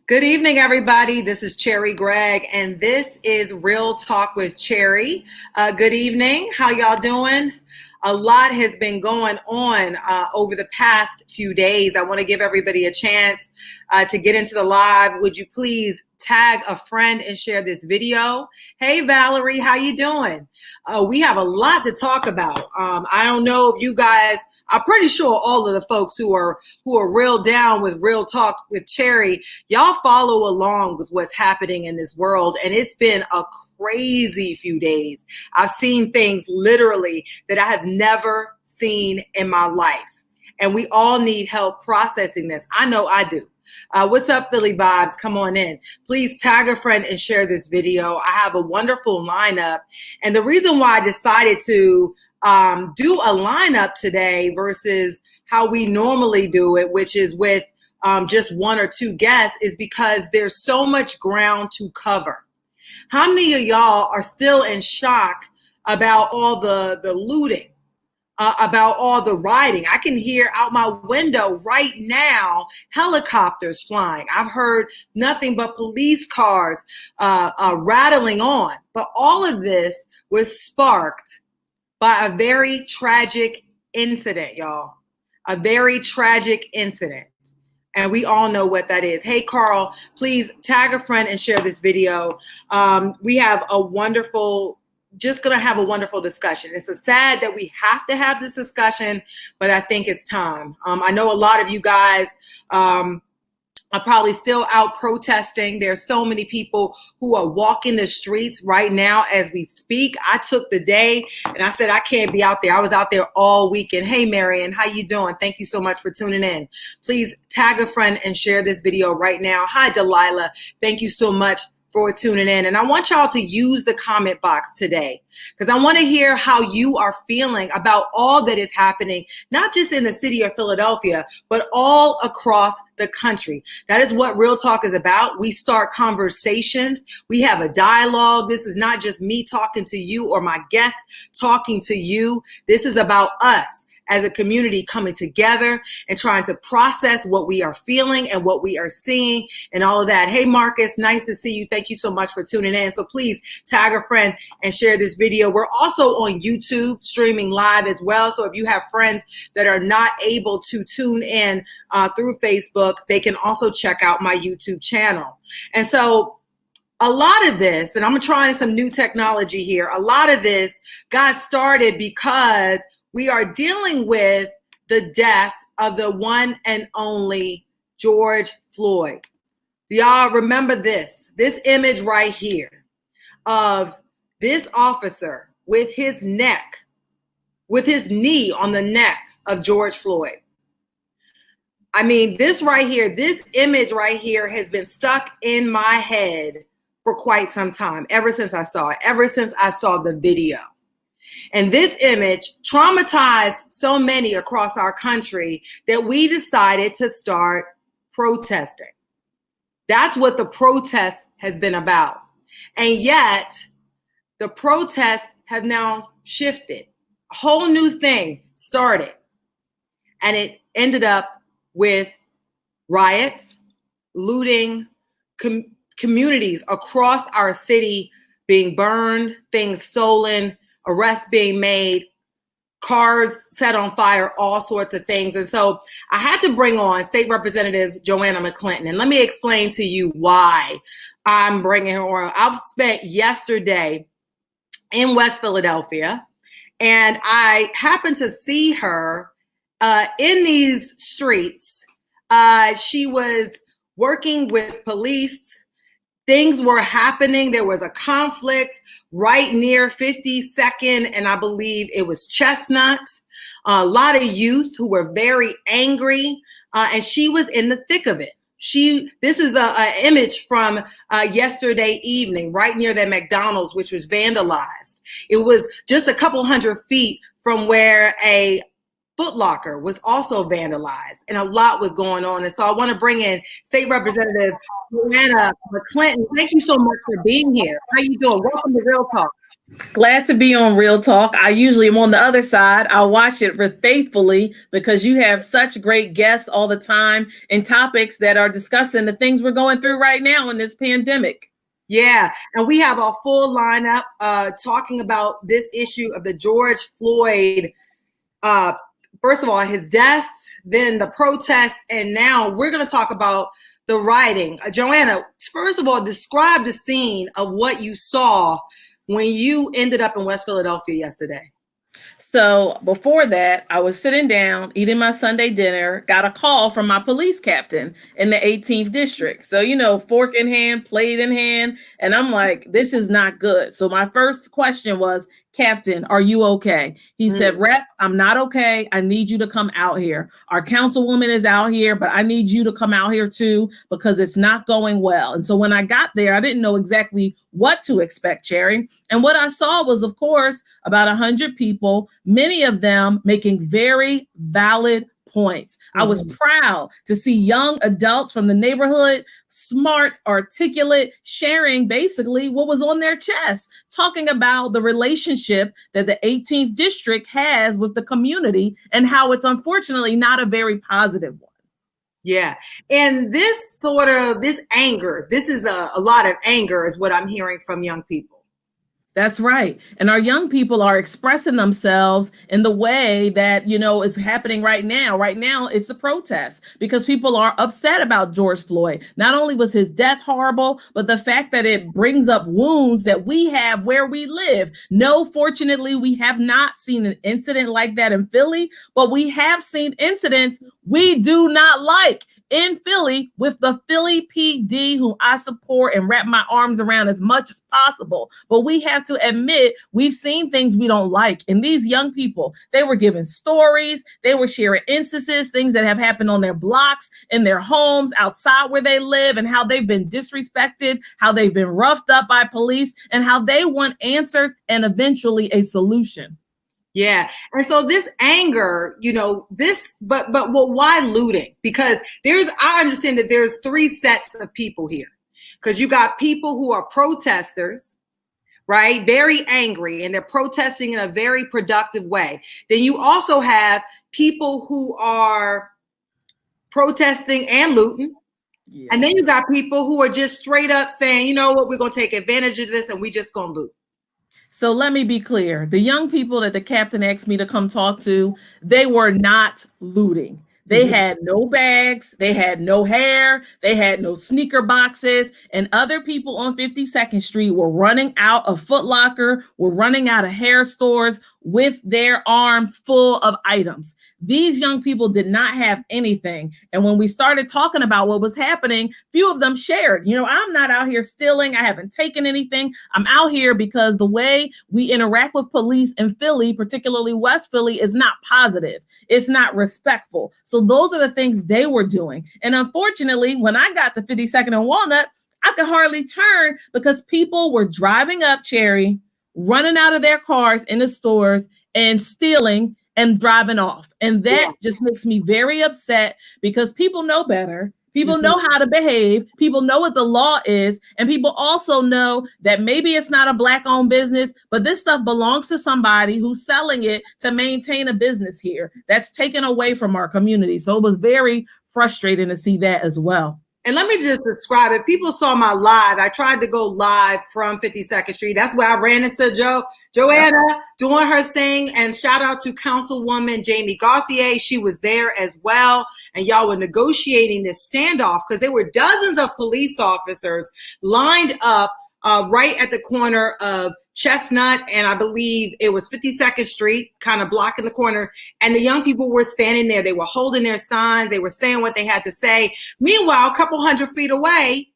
Good evening, everybody. This is Cherri Gregg, and this is Real Talk with Cherri. Good evening. How y'all doing? A lot has been going on over the past few days. I want to give everybody a chance to get into the live. Would you please tag a friend and share this video? Hey, Valerie, how you doing? We have a lot to talk about. I don't know if you guys, I'm pretty sure all of the folks who are real down with Real Talk with Cherri, y'all follow along with what's happening in this world. And it's been a crazy few days. I've seen things literally that I have never seen in my life. And we all need help processing this. I know I do. What's up, Philly Vibes? Come on in. Please tag a friend and share this video. I have a wonderful lineup. And the reason why I decided to do a lineup today versus how we normally do it, which is with just one or two guests, is because there's so much ground to cover. How many of y'all are still in shock about all the looting, about all the rioting? I can hear out my window right now helicopters flying. I've heard nothing but police cars rattling on. But all of this was sparked by a very tragic incident, y'all. A very tragic incident. And we all know what that is. Hey, Carl, please tag a friend and share this video. We have a wonderful, just gonna have a wonderful discussion. It's sad that we have to have this discussion, but I think it's time. I know a lot of you guys are probably still out protesting. There's so many people who are walking the streets right now as we speak. I took the day and I said, I can't be out there. I was out there all weekend. Hey, Marion, how you doing? Thank you so much for tuning in. Please tag a friend and share this video right now. Hi, Delilah. Thank you so much for tuning in. And I want y'all to use the comment box today because I want to hear how you are feeling about all that is happening, not just in the city of Philadelphia, but all across the country. That is what Real Talk is about. We start conversations. We have a dialogue. This is not just me talking to you or my guest talking to you. This is about us as a community coming together and trying to process what we are feeling and what we are seeing and all of that. Hey, Marcus, nice to see you. Thank you so much for tuning in. So please tag a friend and share this video. We're also on YouTube streaming live as well. So if you have friends that are not able to tune in through Facebook, they can also check out my YouTube channel. And so a lot of this, and I'm trying some new technology here, a lot of this got started because we are dealing with the death of the one and only George Floyd. Y'all remember this image right here of this officer with his neck, with his knee on the neck of George Floyd. I mean, this right here, this image right here has been stuck in my head for quite some time, ever since I saw it, ever since I saw the video. And this image traumatized so many across our country that we decided to start protesting. That's what the protest has been about. And yet, the protests have now shifted. A whole new thing started. And it ended up with riots, looting, communities across our city being burned, things stolen, arrests being made, cars set on fire, all sorts of things. And so I had to bring on State Representative Joanna McClinton. And let me explain to you why I'm bringing her on. I've spent yesterday in West Philadelphia, and I happened to see her in these streets. She was working with police. Things were happening. There was a conflict right near 52nd, and I believe it was Chestnut. A lot of youth who were very angry, and she was in the thick of it. This is an image from yesterday evening, right near that McDonald's, which was vandalized. It was just a couple hundred feet from where a Foot Locker was also vandalized, and a lot was going on. And so I want to bring in State Representative Joanna McClinton. Thank you so much for being here. How you doing? Welcome to Real Talk. Glad to be on Real Talk. I usually am on the other side. I watch it faithfully because you have such great guests all the time and topics that are discussing the things we're going through right now in this pandemic. Yeah, and we have a full lineup talking about this issue of the George Floyd, first of all, his death, then the protests, and now we're going to talk about the rioting. Joanna, first of all, describe the scene of what you saw when you ended up in West Philadelphia yesterday. So before that, I was sitting down, eating my Sunday dinner, got a call from my police captain in the 18th district. So, fork in hand, plate in hand. And I'm like, this is not good. So my first question was, Captain, are you okay? He said, Rep, I'm not okay. I need you to come out here. Our councilwoman is out here, but I need you to come out here too, because it's not going well. And so when I got there, I didn't know exactly what to expect, Cherri. And what I saw was, of course, about 100 people, many of them making very valid points. I was proud to see young adults from the neighborhood, smart, articulate, sharing basically what was on their chest, talking about the relationship that the 18th district has with the community and how it's unfortunately not a very positive one. Yeah. And this anger, this is a lot of anger is what I'm hearing from young people. That's right. And our young people are expressing themselves in the way that, is happening right now. Right now, it's a protest because people are upset about George Floyd. Not only was his death horrible, but the fact that it brings up wounds that we have where we live. No, fortunately, we have not seen an incident like that in Philly, but we have seen incidents we do not like in Philly with the Philly PD, who I support and wrap my arms around as much as possible. But we have to admit, we've seen things we don't like. And these young people, they were giving stories, they were sharing instances, things that have happened on their blocks, in their homes, outside where they live, and how they've been disrespected, how they've been roughed up by police, and how they want answers and eventually a solution. Yeah. And so this anger, but why looting? Because I understand that there's three sets of people here, because you got people who are protesters, right? Very angry, and they're protesting in a very productive way. Then you also have people who are protesting and looting. Yeah. And then you got people who are just straight up saying, you know what, we're going to take advantage of this and we just going to loot. So let me be clear. The young people that the captain asked me to come talk to, they were not looting. They had no bags, they had no hair, they had no sneaker boxes, and other people on 52nd Street were running out of Foot Locker, were running out of hair stores with their arms full of items. These young people did not have anything. And when we started talking about what was happening, few of them shared, I'm not out here stealing. I haven't taken anything. I'm out here because the way we interact with police in Philly, particularly West Philly, is not positive. It's not respectful. So those are the things they were doing. And unfortunately, when I got to 52nd and Walnut, I could hardly turn because people were driving up, Cherri, running out of their cars in the stores and stealing and driving off. And that just makes me very upset because people know better. People know how to behave. People know what the law is. And people also know that maybe it's not a Black-owned business, but this stuff belongs to somebody who's selling it to maintain a business here. That's taken away from our community. So it was very frustrating to see that as well. And let me just describe it. People saw my live. I tried to go live from 52nd Street. That's where I ran into Joanna doing her thing. And shout out to Councilwoman Jamie Gauthier. She was there as well. And y'all were negotiating this standoff because there were dozens of police officers lined up right at the corner of Chestnut, and I believe it was 52nd Street, kind of blocking the corner. And the young people were standing there. They were holding their signs. They were saying what they had to say. Meanwhile, a couple 100 feet away,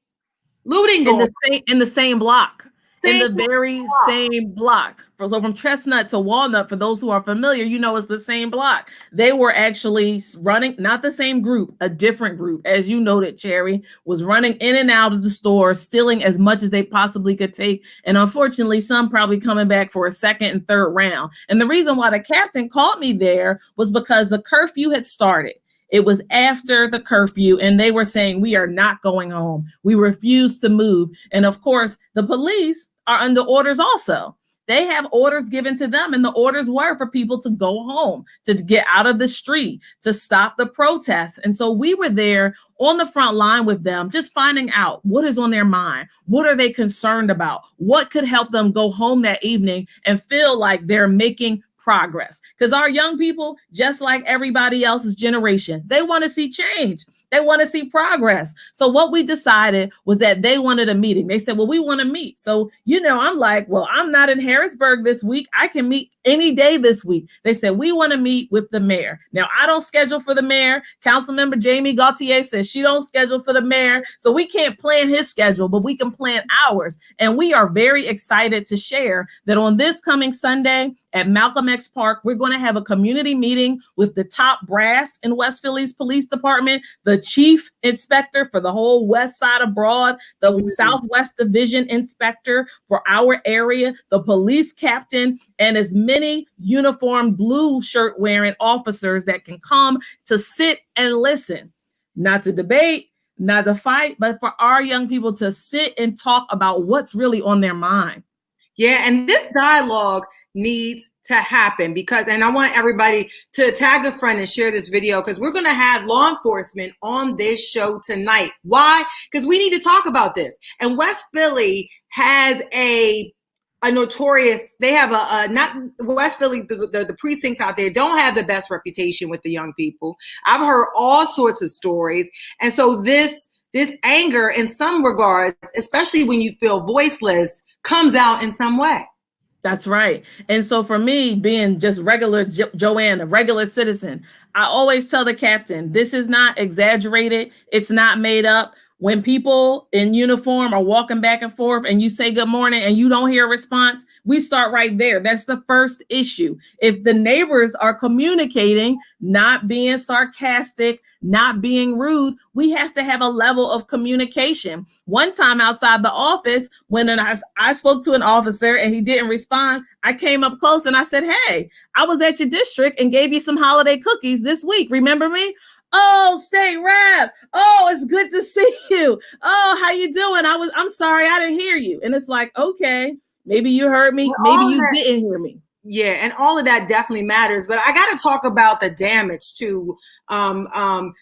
looting going in the same block. In the very same block. So from Chestnut to Walnut, for those who are familiar, it's the same block. They were actually running, not the same group, a different group, as you noted, Cherri, was running in and out of the store, stealing as much as they possibly could take. And unfortunately, some probably coming back for a second and third round. And the reason why the captain called me there was because the curfew had started. It was after the curfew, and they were saying, we are not going home. We refuse to move. And of course, the police are under orders also. they have orders given to them, and the orders were for people to go home, to get out of the street, to stop the protests. And so we were there on the front line with them, just finding out what is on their mind. What are they concerned about? What could help them go home that evening and feel like they're making progress? Because our young people, just like everybody else's generation, they want to see change. They want to see progress. So what we decided was that they wanted a meeting. They said, well, we want to meet. So, I'm like, well, I'm not in Harrisburg this week. I can meet any day this week. They said, we want to meet with the mayor. Now, I don't schedule for the mayor. Councilmember Jamie Gauthier says she don't schedule for the mayor. So we can't plan his schedule, but we can plan ours. And we are very excited to share that on this coming Sunday at Malcolm X Park, we're going to have a community meeting with the top brass in West Philly's police department, the chief inspector for the whole west side of Broad, the Southwest Division inspector for our area, the police captain, and as many uniformed blue shirt wearing officers that can come to sit and listen, not to debate, not to fight, but for our young people to sit and talk about what's really on their mind. Yeah, and this dialogue needs to happen and I want everybody to tag a friend and share this video, because we're going to have law enforcement on this show tonight. Why? Because we need to talk about this. And West Philly has a notorious, they have not West Philly, the precincts out there don't have the best reputation with the young people. I've heard all sorts of stories. And so this anger in some regards, especially when you feel voiceless, comes out in some way. That's right. And so for me, being just regular Joanna, regular citizen, I always tell the captain, this is not exaggerated. It's not made up. When people in uniform are walking back and forth and you say good morning and you don't hear a response, we start right there. That's the first issue. If the neighbors are communicating, not being sarcastic, not being rude, we have to have a level of communication. One time outside the office, when I spoke to an officer and he didn't respond, I came up close and I said, hey, I was at your district and gave you some holiday cookies this week. Remember me? Oh, state rep. Oh, it's good to see you. Oh, how you doing? I'm sorry, I didn't hear you. And it's like, okay, maybe you heard me. Maybe you didn't hear me. Yeah, and all of that definitely matters. But I got to talk about the damage too,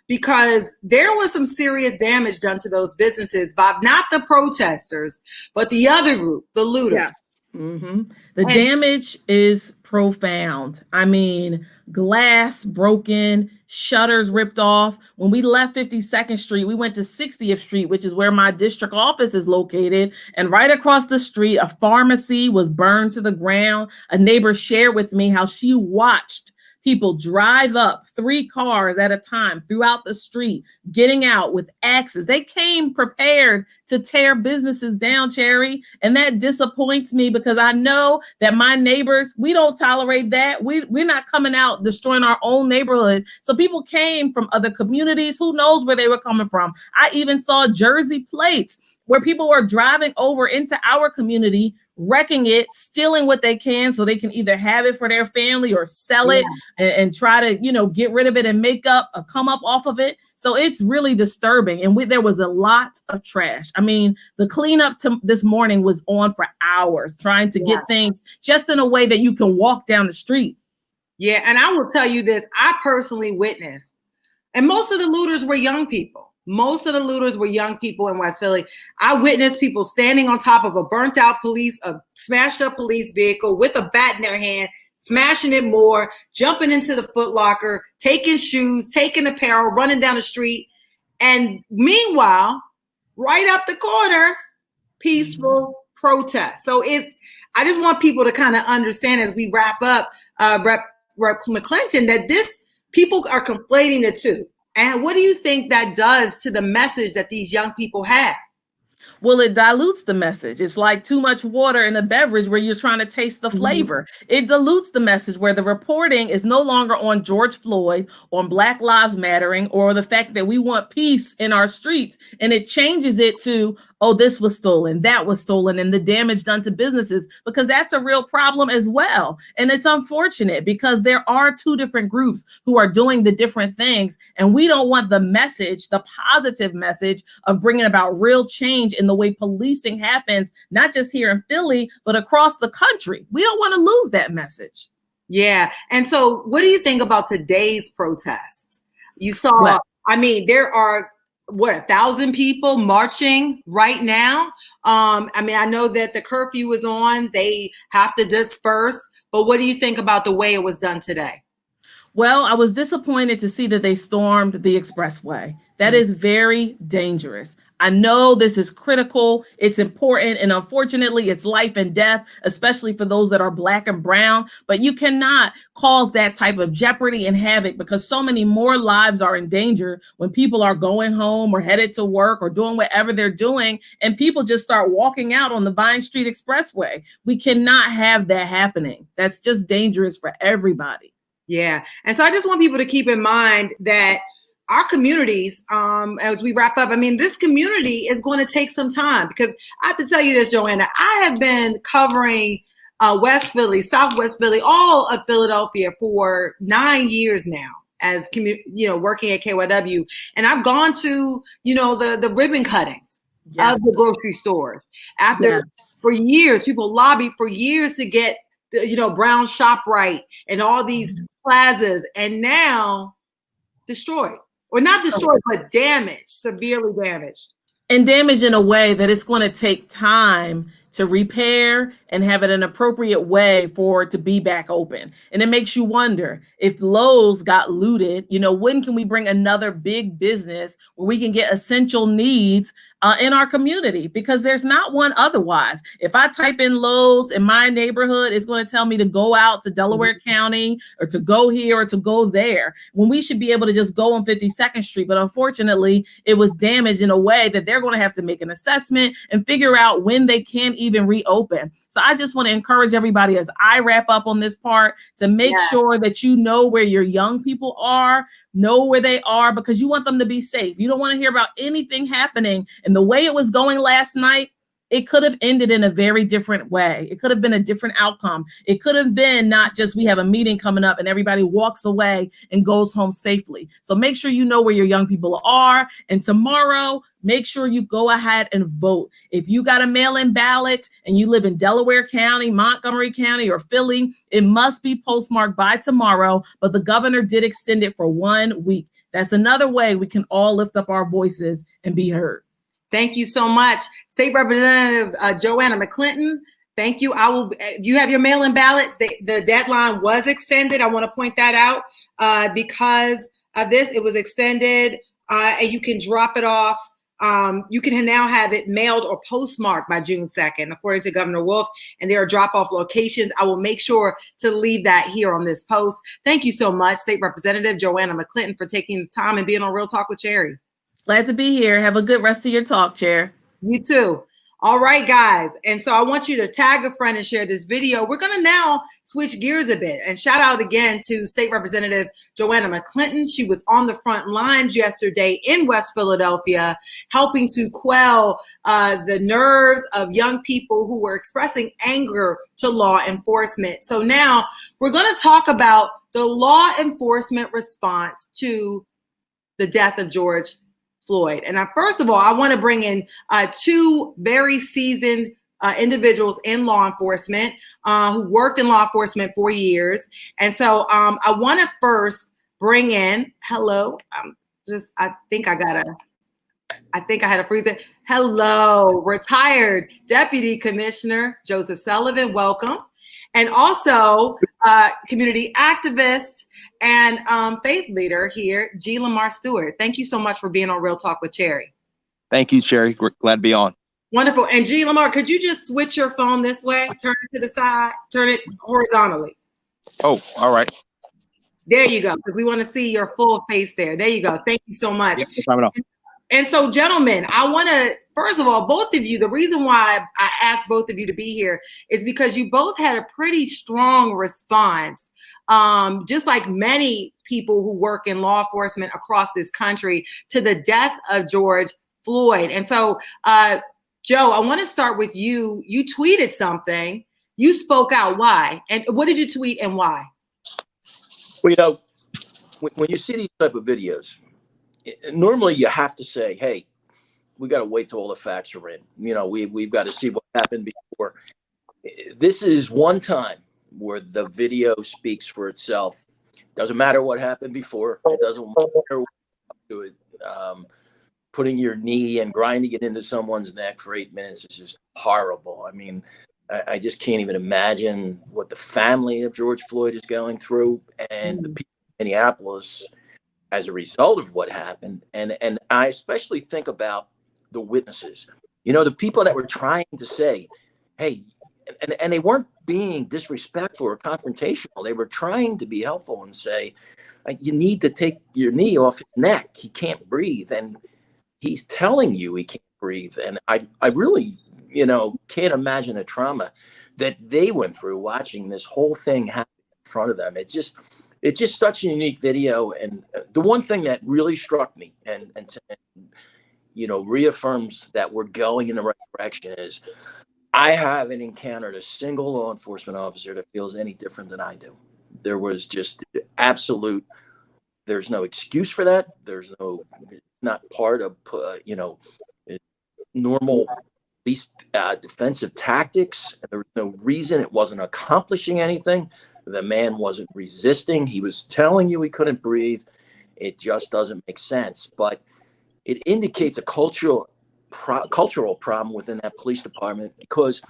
because there was some serious damage done to those businesses by not the protesters, but the other group, the looters. Yes. Mm-hmm. The damage is profound. I mean, glass broken, shutters ripped off. When we left 52nd Street, we went to 60th Street, which is where my district office is located. And right across the street, a pharmacy was burned to the ground. A neighbor shared with me how she watched people drive up 3 cars at a time throughout the street, getting out with axes. They came prepared to tear businesses down, Cherri. And that disappoints me because I know that my neighbors, we don't tolerate that. We're not coming out destroying our own neighborhood. So people came from other communities. Who knows where they were coming from? I even saw Jersey plates where people were driving over into our community, wrecking it, stealing what they can so they can either have it for their family or sell it and try to, get rid of it and make up a come up off of it. So it's really disturbing. And there was a lot of trash. I mean, the cleanup this morning was on for hours trying to get things just in a way that you can walk down the street. Yeah. And I will tell you this, I personally witnessed, and most of the looters were young people. Most of the looters were young people in West Philly. I witnessed people standing on top of a burnt out a smashed up police vehicle with a bat in their hand, smashing it more, jumping into the Foot Locker, taking shoes, taking apparel, running down the street. And meanwhile, right up the corner, peaceful protest. So I just want people to kind of understand as we wrap up, Rep McClinton, that people are conflating the two. And what do you think that does to the message that these young people have? Well, it dilutes the message. It's like too much water in a beverage where you're trying to taste the flavor. It dilutes the message where the reporting is no longer on George Floyd, on Black Lives Mattering, or the fact that we want peace in our streets. And it changes it to, oh, this was stolen, that was stolen, and the damage done to businesses, because that's a real problem as well. And it's unfortunate because there are two different groups who are doing the different things. And we don't want the message, the positive message of bringing about real change in the way policing happens, not just here in Philly, but across the country. We don't want to lose that message. Yeah. And so what do you think about today's protests? You saw, Well, I mean, there are 1,000 people marching right now. I mean, I know that the curfew is on, they have to disperse, but what do you think about the way it was done today? Well, I was disappointed to see that they stormed the expressway. That is very dangerous. I know this is critical. It's important. And unfortunately, it's life and death, especially for those that are Black and brown. But you cannot cause that type of jeopardy and havoc, because so many more lives are in danger when people are going home or headed to work or doing whatever they're doing, and people just start walking out on the Vine Street Expressway. We cannot have that happening. That's just dangerous for everybody. Yeah. And so I just want people to keep in mind that our communities, as we wrap up, I mean, this community is going to take some time, because I have to tell you this, Joanna, I have been covering West Philly, Southwest Philly, all of Philadelphia for 9 years now as, working at KYW. And I've gone to, the ribbon cuttings of the grocery stores. For years, people lobbied for years to get, Brown ShopRite and all these plazas, and now destroyed. Or not destroyed, but damaged, severely damaged. And damaged in a way that it's going to take time to repair and have it an appropriate way for it to be back open. And it makes you wonder, if Lowe's got looted, when can we bring another big business where we can get essential needs in our community? Because there's not one otherwise. If I type in Lowe's in my neighborhood, it's going to tell me to go out to Delaware County or to go here or to go there, when we should be able to just go on 52nd Street. But unfortunately, it was damaged in a way that they're going to have to make an assessment and figure out when they can even reopen. So I just want to encourage everybody, as I wrap up on this part, to make sure that you know where your young people are, know where they are, because you want them to be safe. You don't want to hear about anything happening. And the way it was going last night, it could have ended in a very different way. It could have been a different outcome. It could have been not just we have a meeting coming up and everybody walks away and goes home safely. So make sure you know where your young people are. And tomorrow, make sure you go ahead and vote. If you got a mail-in ballot and you live in Delaware County, Montgomery County, or Philly, it must be postmarked by tomorrow. But the governor did extend it for 1 week. That's another way we can all lift up our voices and be heard. Thank you so much. State Representative Joanna McClinton, thank you. You have your mail-in ballots. The deadline was extended. I want to point that out because of this. It was extended and you can drop it off. You can now have it mailed or postmarked by June 2nd, according to Governor Wolf, and there are drop-off locations. I will make sure to leave that here on this post. Thank you so much, State Representative Joanna McClinton, for taking the time and being on Real Talk with Cherri. Glad to be here. Have a good rest of your talk, Chair. You too. All right, guys. And so I want you to tag a friend and share this video. We're going to now switch gears a bit and shout out again to State Representative Joanna McClinton. She was on the front lines yesterday in West Philadelphia, helping to quell the nerves of young people who were expressing anger to law enforcement. So now we're going to talk about the law enforcement response to the death of George Floyd. And first of all, I want to bring in two very seasoned individuals in law enforcement who worked in law enforcement for years. And so I want to first bring in, hello, I think I had a freeze. Hello, retired Deputy Commissioner Joseph Sullivan, welcome. And also community activist and faith leader here, Lamar Steward. Thank you so much for being on Real Talk with Cherri. Thank you, Cherri. We're glad to be on. Wonderful. And Lamar, could you just switch your phone this way? Turn it to the side, turn it horizontally. Oh, all right. There you go, because we want to see your full face there. There you go. Thank you so much. Yeah, no problem at all. And so, gentlemen, I want to, first of all, both of you, the reason why I asked both of you to be here is because you both had a pretty strong response, just like many people who work in law enforcement across this country, to the death of George Floyd. And so Joe, I want to start with you. You tweeted something. You spoke out. Why? And what did you tweet and why? Well, when you see these type of videos, normally you have to say, hey, we got to wait till all the facts are in. We've got to see what happened before. This is one time where the video speaks for itself. Doesn't matter what happened before. It doesn't matter what to it. Putting your knee and grinding it into someone's neck for 8 minutes is just horrible. I mean, I just can't even imagine what the family of George Floyd is going through and the people in Minneapolis as a result of what happened. And I especially think about the witnesses, the people that were trying to say, hey, and they weren't being disrespectful or confrontational. They were trying to be helpful and say, you need to take your knee off his neck. He can't breathe. And he's telling you he can't breathe. And I really, can't imagine the trauma that they went through watching this whole thing happen in front of them. It's just such a unique video. And the one thing that really struck me and reaffirms that we're going in the right direction is I haven't encountered a single law enforcement officer that feels any different than I do. There was just there's no excuse for that. It's not part of, normal police defensive tactics. There was no reason. It wasn't accomplishing anything. The man wasn't resisting. He was telling you he couldn't breathe. It just doesn't make sense. But it indicates a cultural problem within that police department because,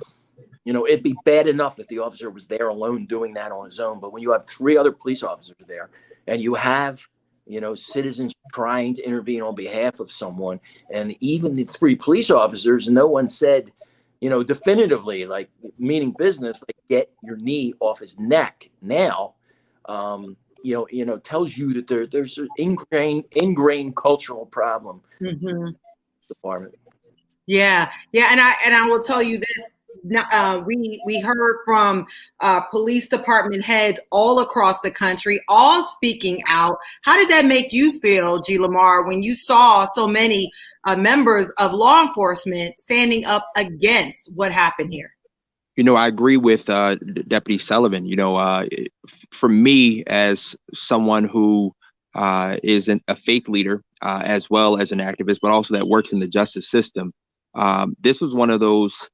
it'd be bad enough if the officer was there alone doing that on his own. But when you have 3 other police officers there and you have, citizens trying to intervene on behalf of someone, and even the 3 police officers, no one said, definitively, like meaning business, like get your knee off his neck now, tells you that there's an ingrained cultural problem. Mm-hmm. Department. Yeah, and I will tell you this. We heard from police department heads all across the country, all speaking out. How did that make you feel, G. Lamar, when you saw so many members of law enforcement standing up against what happened here? I agree with Deputy Sullivan. For me, as someone who is a faith leader, as well as an activist, but also that works in the justice system, this was one of those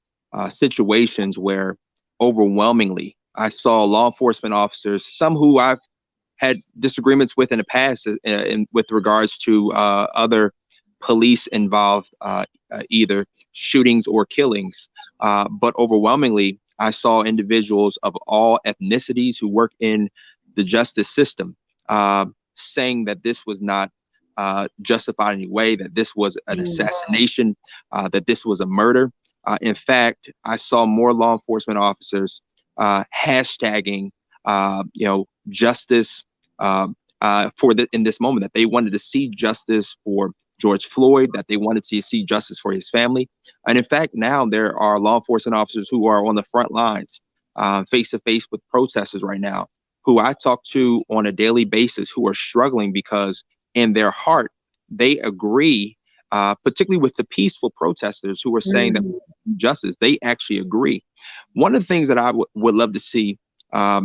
situations where overwhelmingly I saw law enforcement officers, some who I've had disagreements with in the past with regards to other police involved either shootings or killings. But overwhelmingly, I saw individuals of all ethnicities who work in the justice system saying that this was not justified in any way, that this was an assassination, that this was a murder. In fact, I saw more law enforcement officers hashtagging, justice in this moment, that they wanted to see justice for George Floyd, that they wanted to see justice for his family. And in fact, now there are law enforcement officers who are on the front lines, face to face with protesters right now, who I talk to on a daily basis, who are struggling because in their heart, they agree, particularly with the peaceful protesters who are saying that justice, they actually agree. One of the things that I would love to see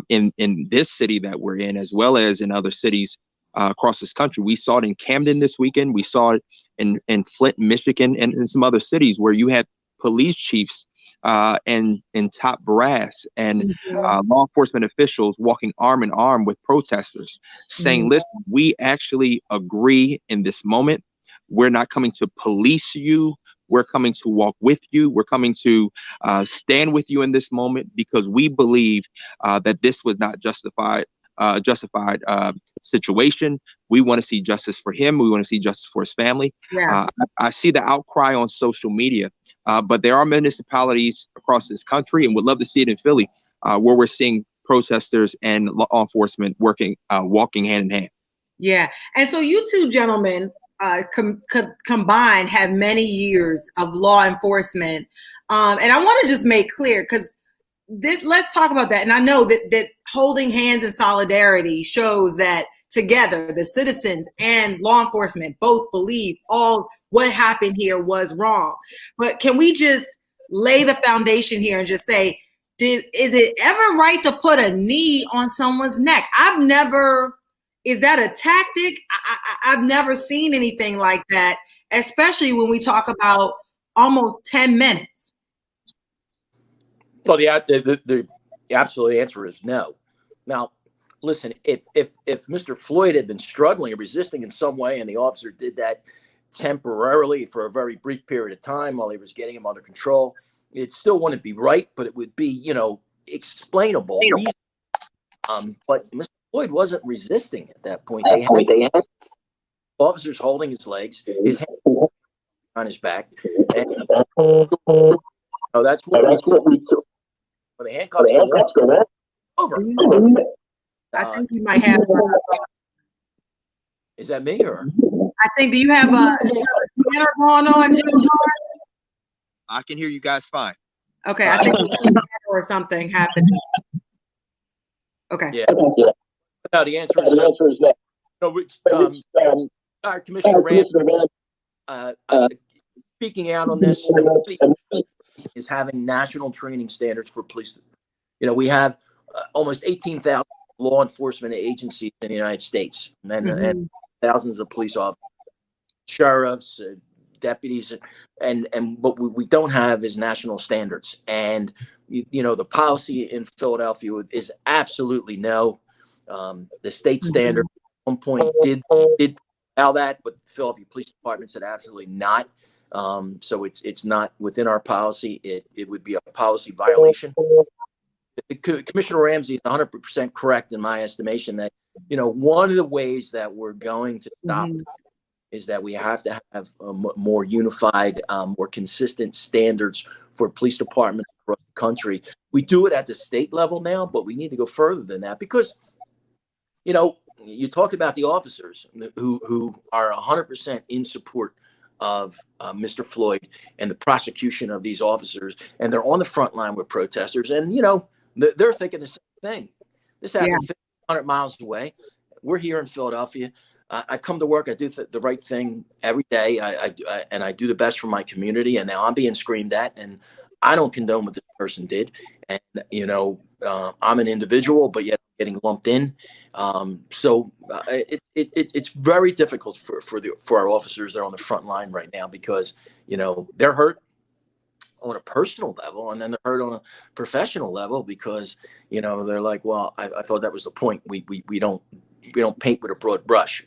in this city that we're in, as well as in other cities across this country, we saw it in Camden this weekend, we saw it in Flint, Michigan, and in some other cities where you had police chiefs and top brass and law enforcement officials walking arm in arm with protesters saying, listen, we actually agree in this moment. We're not coming to police you. We're coming to walk with you. We're coming to stand with you in this moment because we believe that this was not justified situation. We want to see justice for him. We want to see justice for his family. Yeah. I see the outcry on social media, but there are municipalities across this country, and would love to see it in Philly, where we're seeing protesters and law enforcement walking hand in hand. Yeah, and so you two gentlemen combined have many years of law enforcement, and I want to just make clear because let's talk about that. And I know that holding hands in solidarity shows that together, the citizens and law enforcement both believe all what happened here was wrong. But can we just lay the foundation here and just say, is it ever right to put a knee on someone's neck? Is that a tactic? I've never seen anything like that, especially when we talk about almost 10 minutes. Well, the absolute answer is no. Now, listen, if Mr. Floyd had been struggling or resisting in some way, and the officer did that temporarily for a very brief period of time while he was getting him under control, it still wouldn't be right, but it would be, explainable. But Mr. Floyd wasn't resisting at that point. They had officers holding his legs, his hand on his back, and that's what we do. When the handcuffs go over. I think you might have. Is that me or? I think. Do you have a scanner going on, Jim? I can hear you guys fine. Okay, I think or something happened. Okay. Yeah. No, the answer is no. Our Commissioner Rand, speaking out on this, is having national training standards for police. We have almost 18,000 law enforcement agencies in the United States, and thousands of police officers, sheriffs, deputies, and what we don't have is national standards. And the policy in Philadelphia is absolutely no. The state standard at one point did allow that, but the Philadelphia Police Department said absolutely not. So it's not within our policy. It would be a policy violation. Commissioner Ramsey is 100% correct in my estimation that one of the ways that we're going to stop is that we have to have more unified, more consistent standards for police departments across the country. We do it at the state level now, but we need to go further than that because, you talked about the officers who are 100% in support of Mr. Floyd and the prosecution of these officers, and they're on the front line with protesters, and they're thinking the same thing. This happened 100 miles away. We're here in Philadelphia. I come to work. I do the right thing every day. I do the best for my community. And now I'm being screamed at, and I don't condone what this person did. And I'm an individual, but yet getting lumped in. So it's very difficult for our officers that are on the front line right now because they're hurt on a personal level, and then they're hurt on a professional level because they're like, well, I thought that was the point. We don't paint with a broad brush.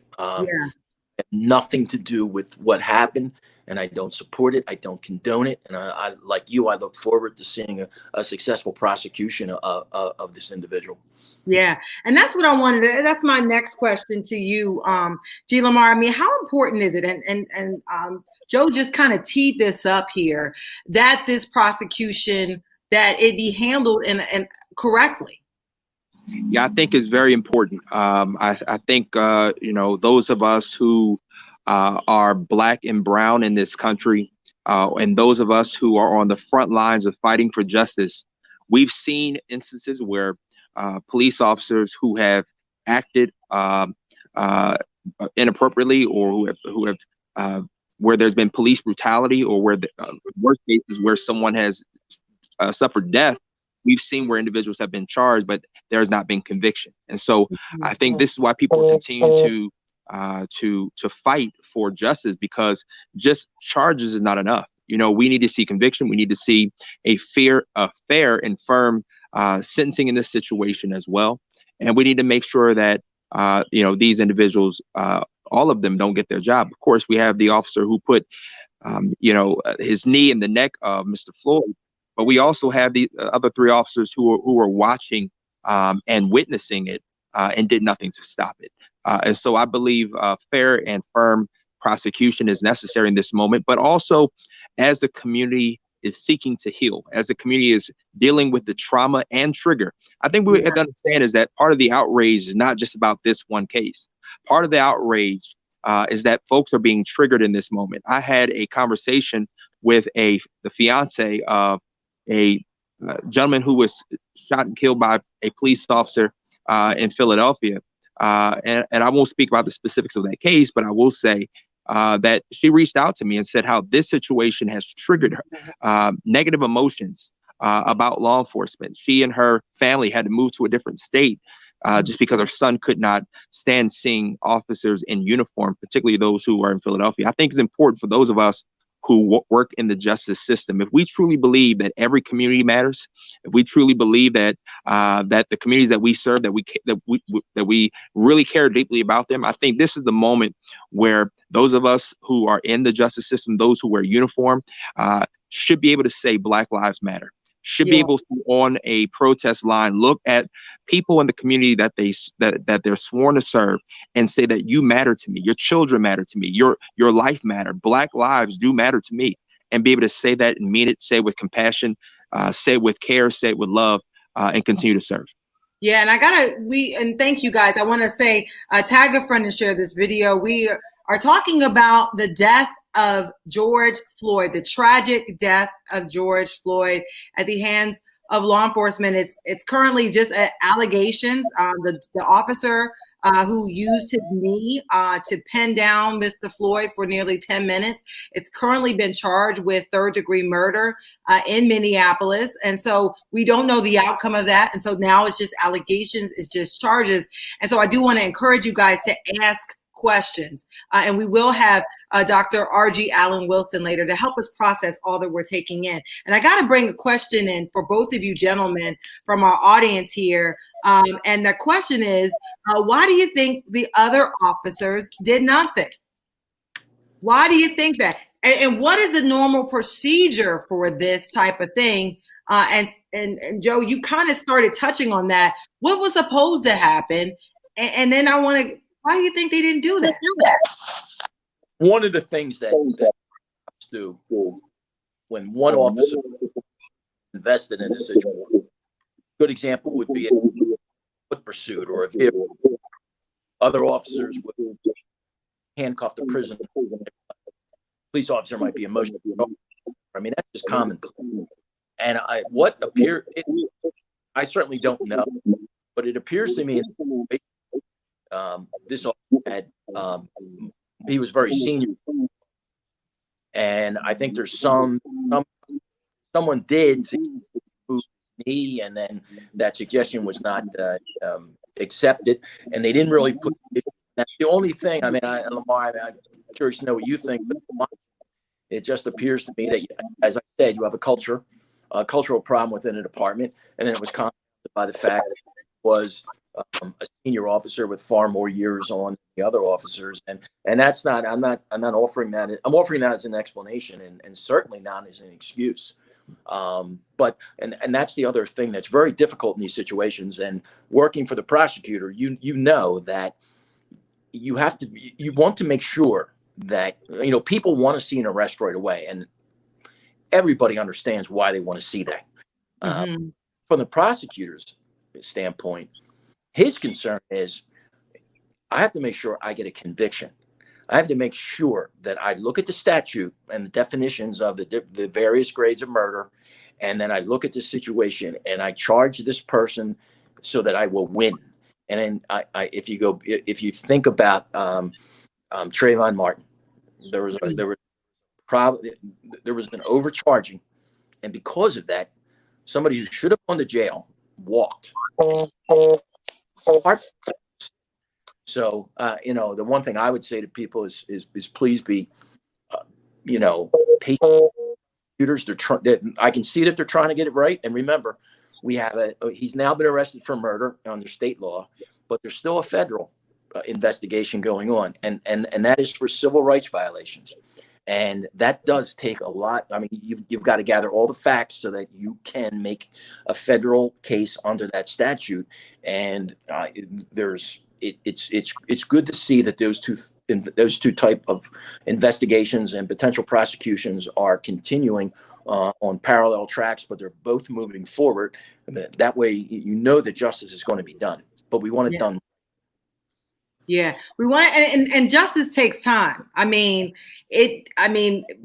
Nothing to do with what happened, and I don't support it. I don't condone it, and I like you. I look forward to seeing a successful prosecution of this individual. Yeah, and that's what I wanted to. That's my next question to you, G. Lamar. I mean, how important is it? And Joe just kind of teed this up here that this prosecution that it be handled and correctly. Yeah, I think it's very important. I think, those of us who are Black and brown in this country, and those of us who are on the front lines of fighting for justice, we've seen instances where police officers who have acted inappropriately or who have where there's been police brutality or where the worst cases where someone has suffered death, we've seen where individuals have been charged, but there has not been conviction. And so I think this is why people continue to fight for justice, because just charges is not enough. We need to see conviction. We need to see a fair and firm sentencing in this situation as well. And we need to make sure that, these individuals, all of them don't get their job. Of course, we have the officer who put, his knee in the neck of Mr. Floyd. But we also have the other three officers who were watching and witnessing it and did nothing to stop it. And so I believe fair and firm prosecution is necessary in this moment, but also as the community is seeking to heal, as the community is dealing with the trauma and trigger. I think we have to understand is that part of the outrage is not just about this one case. Part of the outrage is that folks are being triggered in this moment. I had a conversation with the fiance of a gentleman who was shot and killed by a police officer in Philadelphia. and I won't speak about the specifics of that case, but I will say that she reached out to me and said how this situation has triggered her negative emotions about law enforcement. She and her family had to move to a different state just because her son could not stand seeing officers in uniform, particularly those who are in Philadelphia. I think it's important for those of us who work in the justice system. If we truly believe that every community matters, if we truly believe that that the communities that we serve, that we really care deeply about them, I think this is the moment where those of us who are in the justice system, those who wear uniform, should be able to say Black Lives Matter. Should be able to, on a protest line, look at people in the community that they're sworn to serve and say that you matter to me, your children matter to me, your life matter, Black lives do matter to me, and be able to say that and mean it, say it with compassion, say it with care, say it with love, and continue to serve. Yeah, and thank you guys. I want to say, tag a friend and share this video. We are talking about the death of George Floyd, the tragic death of George Floyd at the hands of law enforcement. It's currently just allegations. The officer who used his knee to pin down Mr. Floyd for nearly 10 minutes. It's currently been charged with third-degree murder in Minneapolis. And so we don't know the outcome of that. And so now it's just allegations, it's just charges. And so I do want to encourage you guys to ask questions. And we will have Dr. Argie Allen-Wilson later to help us process all that we're taking in. And I got to bring a question in for both of you gentlemen from our audience here. And the question is, why do you think the other officers did nothing? Why do you think that? And what is the normal procedure for this type of thing? And Joe, you kind of started touching on that. What was supposed to happen? And then I want to, why do you think they didn't do that? One of the things that cops do when one officer invested in a situation, good example would be a foot pursuit, or if other officers would handcuff the prisoner, police officer might be emotional. I mean, that's just common. And I certainly don't know, but it appears to me this officer had he was very senior, and I think there's someone did knee, and then that suggestion was not accepted, and they didn't really put it. That's the only thing. I mean, Lamar, I'm curious to know what you think, but it just appears to me that, as I said, you have a cultural problem within a department, and then it was compounded by the fact that it was a senior officer with far more years on the other officers, and that's not. I'm not offering that. I'm offering that as an explanation, and certainly not as an excuse. But that's the other thing that's very difficult in these situations. And working for the prosecutor, you know that you want to make sure that people want to see an arrest right away, and everybody understands why they want to see that. From the prosecutor's standpoint, his concern is, I have to make sure I get a conviction. I have to make sure that I look at the statute and the definitions of the various grades of murder, and then I look at the situation and I charge this person so that I will win. And then if you think about Trayvon Martin, there was an overcharging, and because of that, somebody who should have gone to jail walked. So, the one thing I would say to people is please be, patient. I can see that they're trying to get it right. And remember, he's now been arrested for murder under state law, but there's still a federal investigation going on. And that is for civil rights violations. And that does take a lot. I mean, you've got to gather all the facts so that you can make a federal case under that statute. And it's good to see that those two type of investigations and potential prosecutions are continuing on parallel tracks, but they're both moving forward. That way, that justice is going to be done. But we want it done. Yeah, we want and justice takes time.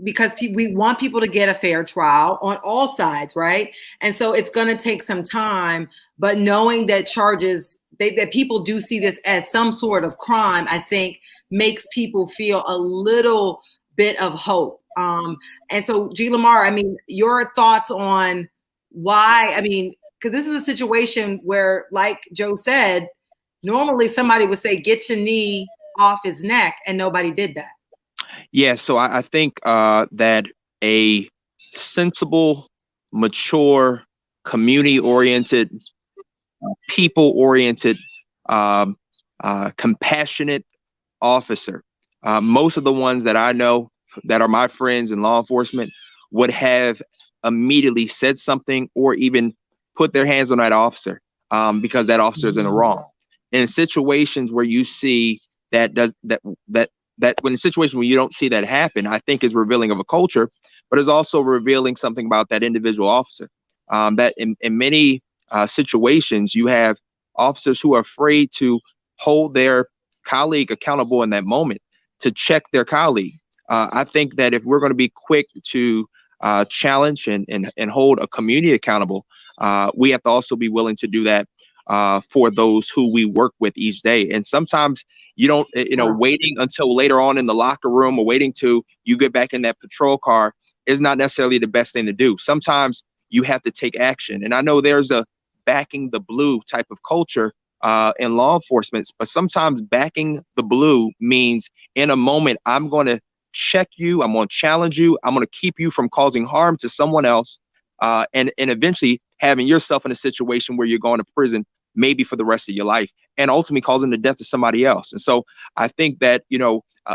Because we want people to get a fair trial on all sides, right? And so it's going to take some time, but knowing that charges that people do see this as some sort of crime, I think makes people feel a little bit of hope. And so, G. Lamar, I mean, your thoughts on why? I mean, because this is a situation where, like Joe said, normally somebody would say, "Get your knee off his neck," and nobody did that. Yeah, so I think that a sensible, mature, community-oriented, people-oriented, compassionate officer, most of the ones that I know that are my friends in law enforcement would have immediately said something or even put their hands on that officer because that officer is in the wrong. In situations where you see that when the situation where you don't see that happen, I think is revealing of a culture, but is also revealing something about that individual officer. That in many situations, you have officers who are afraid to hold their colleague accountable in that moment, to check their colleague. I think that if we're going to be quick to challenge and hold a community accountable, we have to also be willing to do that for those who we work with each day. And sometimes you don't, waiting until later on in the locker room or waiting till you get back in that patrol car is not necessarily the best thing to do. Sometimes you have to take action. And I know there's a backing the blue type of culture in law enforcement, but sometimes backing the blue means in a moment, I'm going to check you, I'm going to challenge you, I'm going to keep you from causing harm to someone else, and eventually having yourself in a situation where you're going to prison maybe for the rest of your life and ultimately causing the death of somebody else. And so I think that,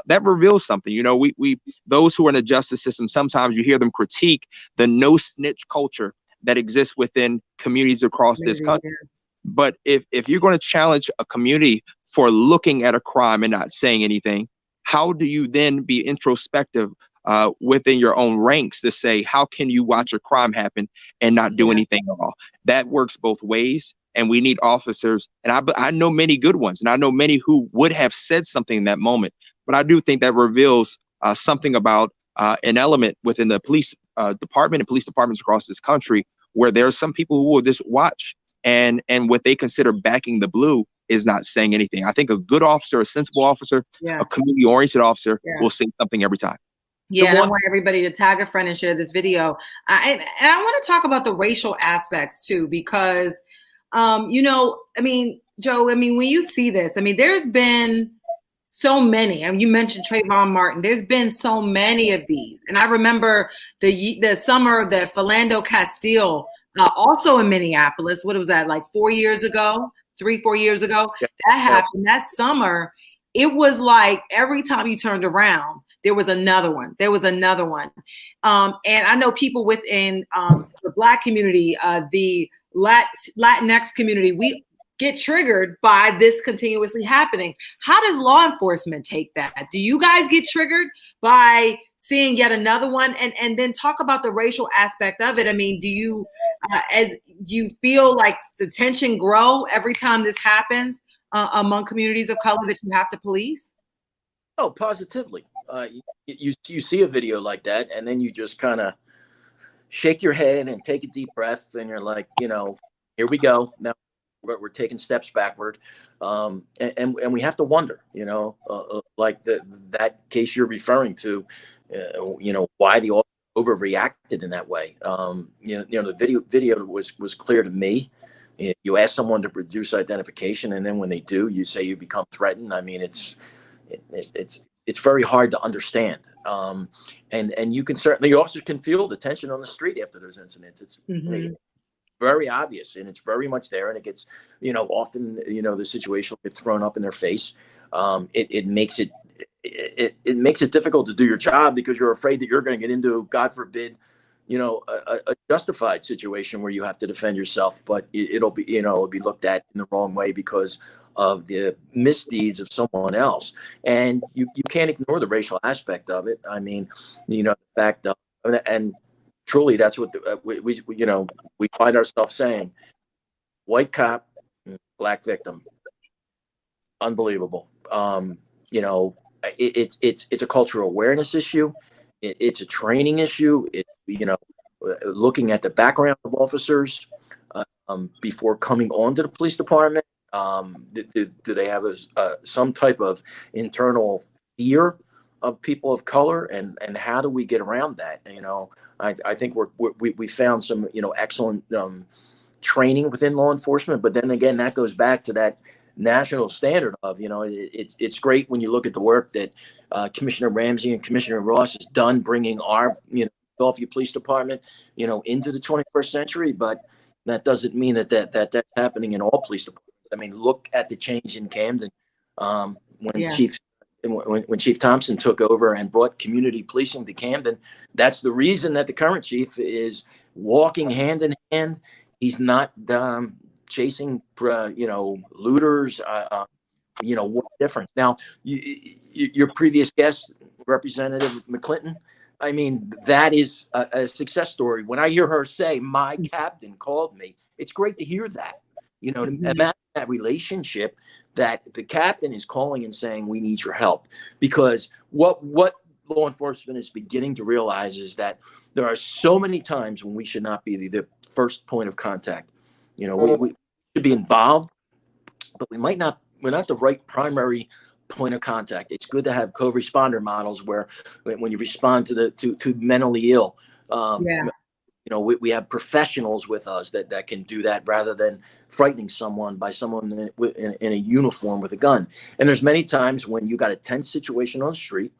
that reveals something. We those who are in the justice system, sometimes you hear them critique the no snitch culture that exists within communities across this country. But if you're going to challenge a community for looking at a crime and not saying anything, how do you then be introspective within your own ranks to say, how can you watch a crime happen and not do anything at all? That works both ways. And we need officers. And I know many good ones, and I know many who would have said something in that moment. But I do think that reveals something about an element within the police department and police departments across this country, where there are some people who will just watch and what they consider backing the blue is not saying anything. I think a good officer, a sensible officer, a community-oriented officer will say something every time. Yeah, and I want everybody to tag a friend and share this video. And I want to talk about the racial aspects too, because, Joe, when you see this, there's been so many. You mentioned Trayvon Martin. There's been so many of these. And I remember the summer of the Philando Castile, also in Minneapolis. What was that, like 4 years ago? 3-4 years ago? Yeah. That happened that summer. It was like every time you turned around, there was another one. And I know people within the Black community, the Latinx community, we get triggered by this continuously happening. How does law enforcement take that? Do you guys get triggered by seeing yet another one? And then talk about the racial aspect of it. Do you feel like the tension grow every time this happens among communities of color that you have to police? Oh, positively. You see a video like that, and then you just kind of shake your head and take a deep breath, and you're like, here we go. Now we're taking steps backward, and we have to wonder, like that case you're referring to, why the officer overreacted in that way. The video was clear to me. You ask someone to produce identification, and then when they do, you say you become threatened. It's very hard to understand. And you can certainly, officers can feel the tension on the street after those incidents. It's very obvious, and it's very much there. And it gets, often, the situation will get thrown up in their face. It makes it difficult to do your job because you're afraid that you're going to get into, God forbid, a justified situation where you have to defend yourself, but it'll be looked at in the wrong way because of the misdeeds of someone else. And you can't ignore the racial aspect of it. The fact of, and truly that's what we find ourselves saying, white cop, Black victim. Unbelievable. It's a cultural awareness issue. It's a training issue. Looking at the background of officers before coming on to the police department. Do they have some type of internal fear of people of color, and how do we get around that? I think we found some excellent training within law enforcement, but then again, that goes back to that national standard of it's great when you look at the work that Commissioner Ramsey and Commissioner Ross has done, bringing our Philadelphia Police Department into the 21st century, but that doesn't mean that's happening in all police departments. I mean, look at the change in Camden when Chief Thompson took over and brought community policing to Camden. That's the reason that the current chief is walking hand in hand. He's not chasing looters. What difference? Now, your previous guest, Representative McClinton, I mean, that is a success story. When I hear her say, "My captain called me," it's great to hear that. Imagine that relationship, that the captain is calling and saying, "We need your help." Because what law enforcement is beginning to realize is that there are so many times when we should not be the first point of contact. We should be involved, but we're not the right primary point of contact. It's good to have co-responder models where when you respond to mentally ill, we have professionals with us that can do that, rather than frightening someone by someone in a uniform with a gun. And there's many times when you got a tense situation on the street,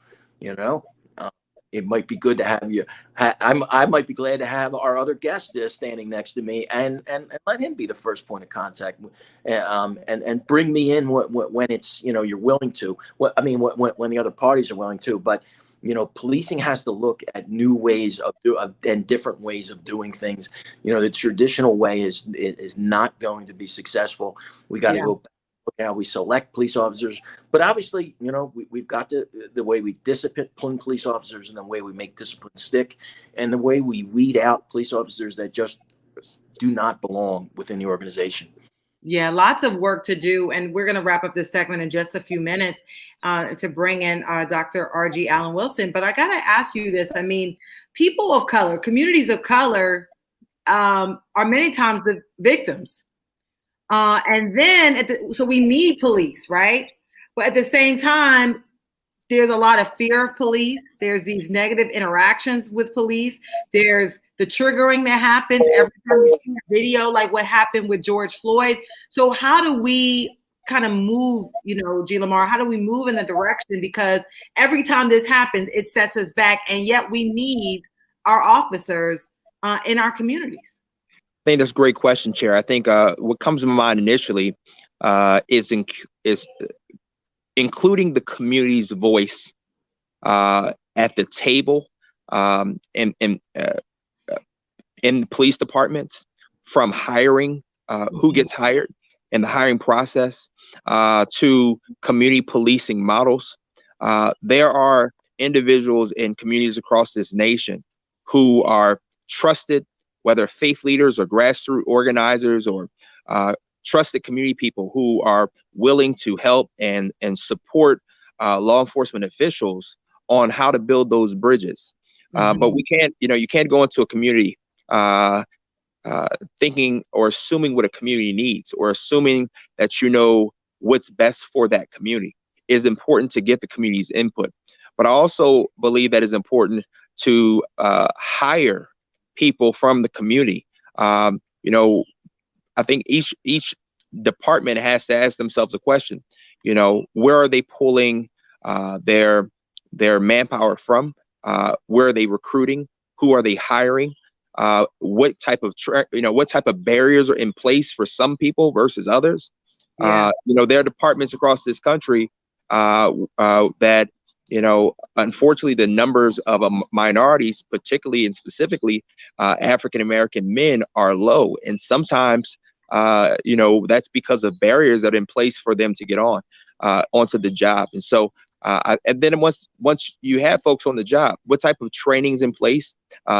it might be good to have you. I might be glad to have our other guest there standing next to me and let him be the first point of contact, and bring me in when it's you're willing to. When the other parties are willing to. But policing has to look at new ways and different ways of doing things. The traditional way is not going to be successful. We got to go back. How we select police officers, but obviously, we've got the way we discipline police officers, and the way we make discipline stick, and the way we weed out police officers that just do not belong within the organization. Yeah, lots of work to do, and we're going to wrap up this segment in just a few minutes to bring in Dr. Argie Allen-Wilson. But I got to ask you this. I mean, people of color, communities of color are many times the victims. And then, so we need police, right? But at the same time, there's a lot of fear of police. There's these negative interactions with police. There's the triggering that happens every time you see a video, like what happened with George Floyd. So how do we kind of move, G. Lamar, how do we move in the direction? Because every time this happens, it sets us back. And yet we need our officers in our communities. I think that's a great question, Chair. I think what comes to my mind initially is including the community's voice at the table in police departments, from hiring, who gets hired in the hiring process, to community policing models. There are individuals in communities across this nation who are trusted, whether faith leaders or grassroots organizers or trusted community people who are willing to help and support law enforcement officials on how to build those bridges. But we can't, you can't go into a community thinking or assuming what a community needs, or assuming that what's best for that community. It is important to get the community's input. But I also believe that it's important to hire people from the community. I think each department has to ask themselves a question. Where are they pulling their manpower from? Where are they recruiting? Who are they hiring? What type of barriers are in place for some people versus others? There are departments across this country that unfortunately, the numbers of minorities, particularly and specifically African-American men, are low. And sometimes, that's because of barriers that are in place for them to get onto the job. And so, and then once you have folks on the job, what type of training is in place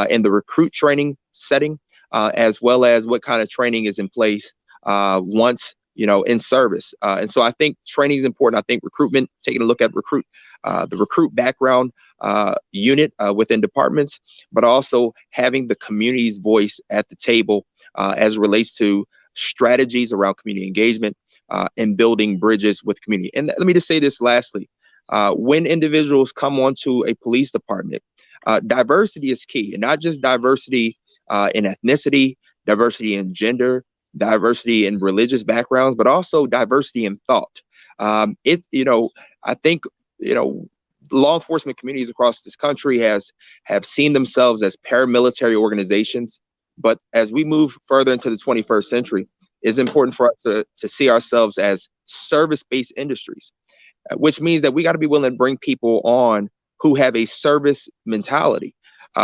in the recruit training setting, as well as what kind of training is in place once in service. And so I think training is important. I think recruitment, taking a look at the recruit background unit within departments, but also having the community's voice at the table as it relates to strategies around community engagement, and building bridges with community. And let me just say this lastly. When individuals come onto a police department, diversity is key, and not just diversity in ethnicity, diversity in gender, diversity in religious backgrounds, but also diversity in thought. I think, law enforcement communities across this country have seen themselves as paramilitary organizations. But as we move further into the 21st century, it's important for us to see ourselves as service-based industries, which means that we got to be willing to bring people on who have a service mentality,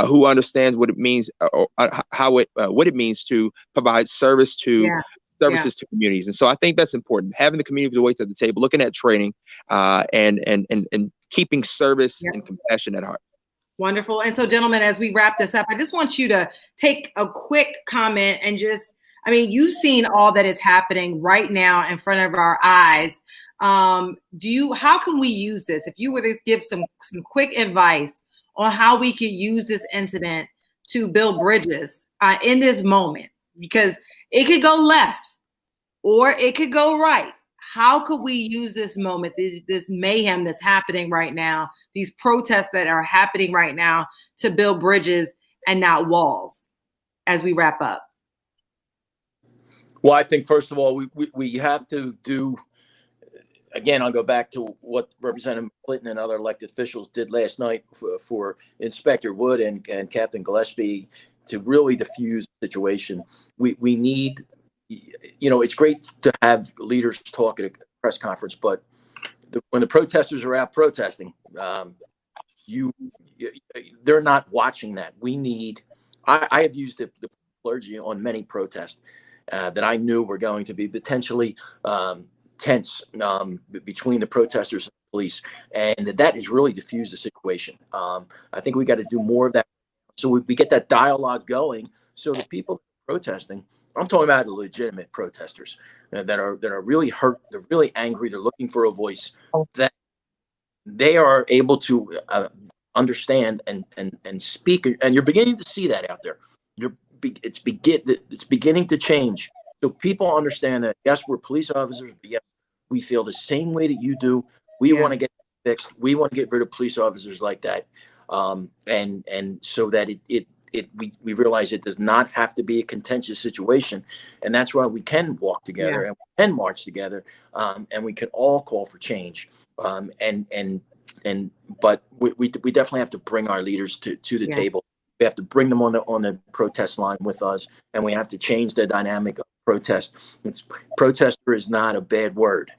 who understands what it means, what it means to provide services to communities. And so I think that's important. Having the community voice at the table, looking at training, and keeping service and compassion at heart. Wonderful. And so, gentlemen, as we wrap this up, I just want you to take a quick comment and you've seen all that is happening right now in front of our eyes. How can we use this? If you were to give some quick advice on how we could use this incident to build bridges in this moment, because it could go left or it could go right. How could we use this moment, this mayhem that's happening right now, these protests that are happening right now, to build bridges and not walls, as we wrap up? Well, I think, first of all, we have to do, again, I'll go back to what Representative McClinton and other elected officials did last night for Inspector Wood and Captain Gillespie to really diffuse the situation. We need, it's great to have leaders talk at a press conference, but when the protesters are out protesting, they're not watching that. I have used the clergy on many protests that I knew were going to be potentially tense between the protesters and the police, and that has really diffused the situation. I think we got to do more of that, so we get that dialogue going, so the people protesting, I'm talking about the legitimate protesters that are really hurt, they're really angry, they're looking for a voice, that they are able to understand and speak, and you're beginning to see that out there. It's beginning to change. So people understand that, yes, we're police officers, but yes, we feel the same way that you do. We want to get fixed. We want to get rid of police officers like that. And so that we realize it does not have to be a contentious situation. And that's why we can walk together and we can march together, and we can all call for change. But we definitely have to bring our leaders to the table. We have to bring them on the protest line with us, and we have to change the dynamic of protest. Protester is not a bad word.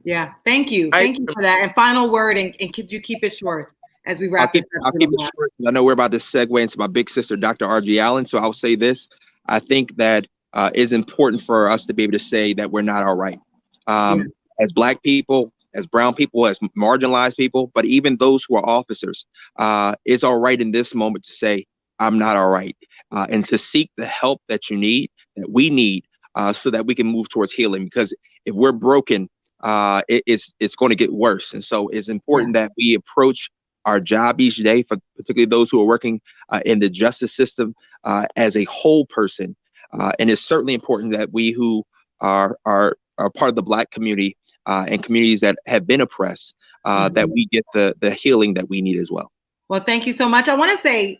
Yeah, thank you. Thank you for that. And final word, and could you keep it short as we wrap this up? I'll keep it short. I know we're about to segue into my big sister, Dr. Argie Allen. So I'll say this. I think that it's important for us to be able to say that we're not all right. As Black people, as brown people, as marginalized people, but even those who are officers, it's all right in this moment to say, I'm not all right, and to seek the help that you need, that we need, so that we can move towards healing. Because if we're broken, it's going to get worse. And so it's important that we approach our job each day, for particularly those who are working in the justice system, as a whole person. And it's certainly important that we who are part of the Black community and communities that have been oppressed, that we get the healing that we need as well. Well, thank you so much. I want to say,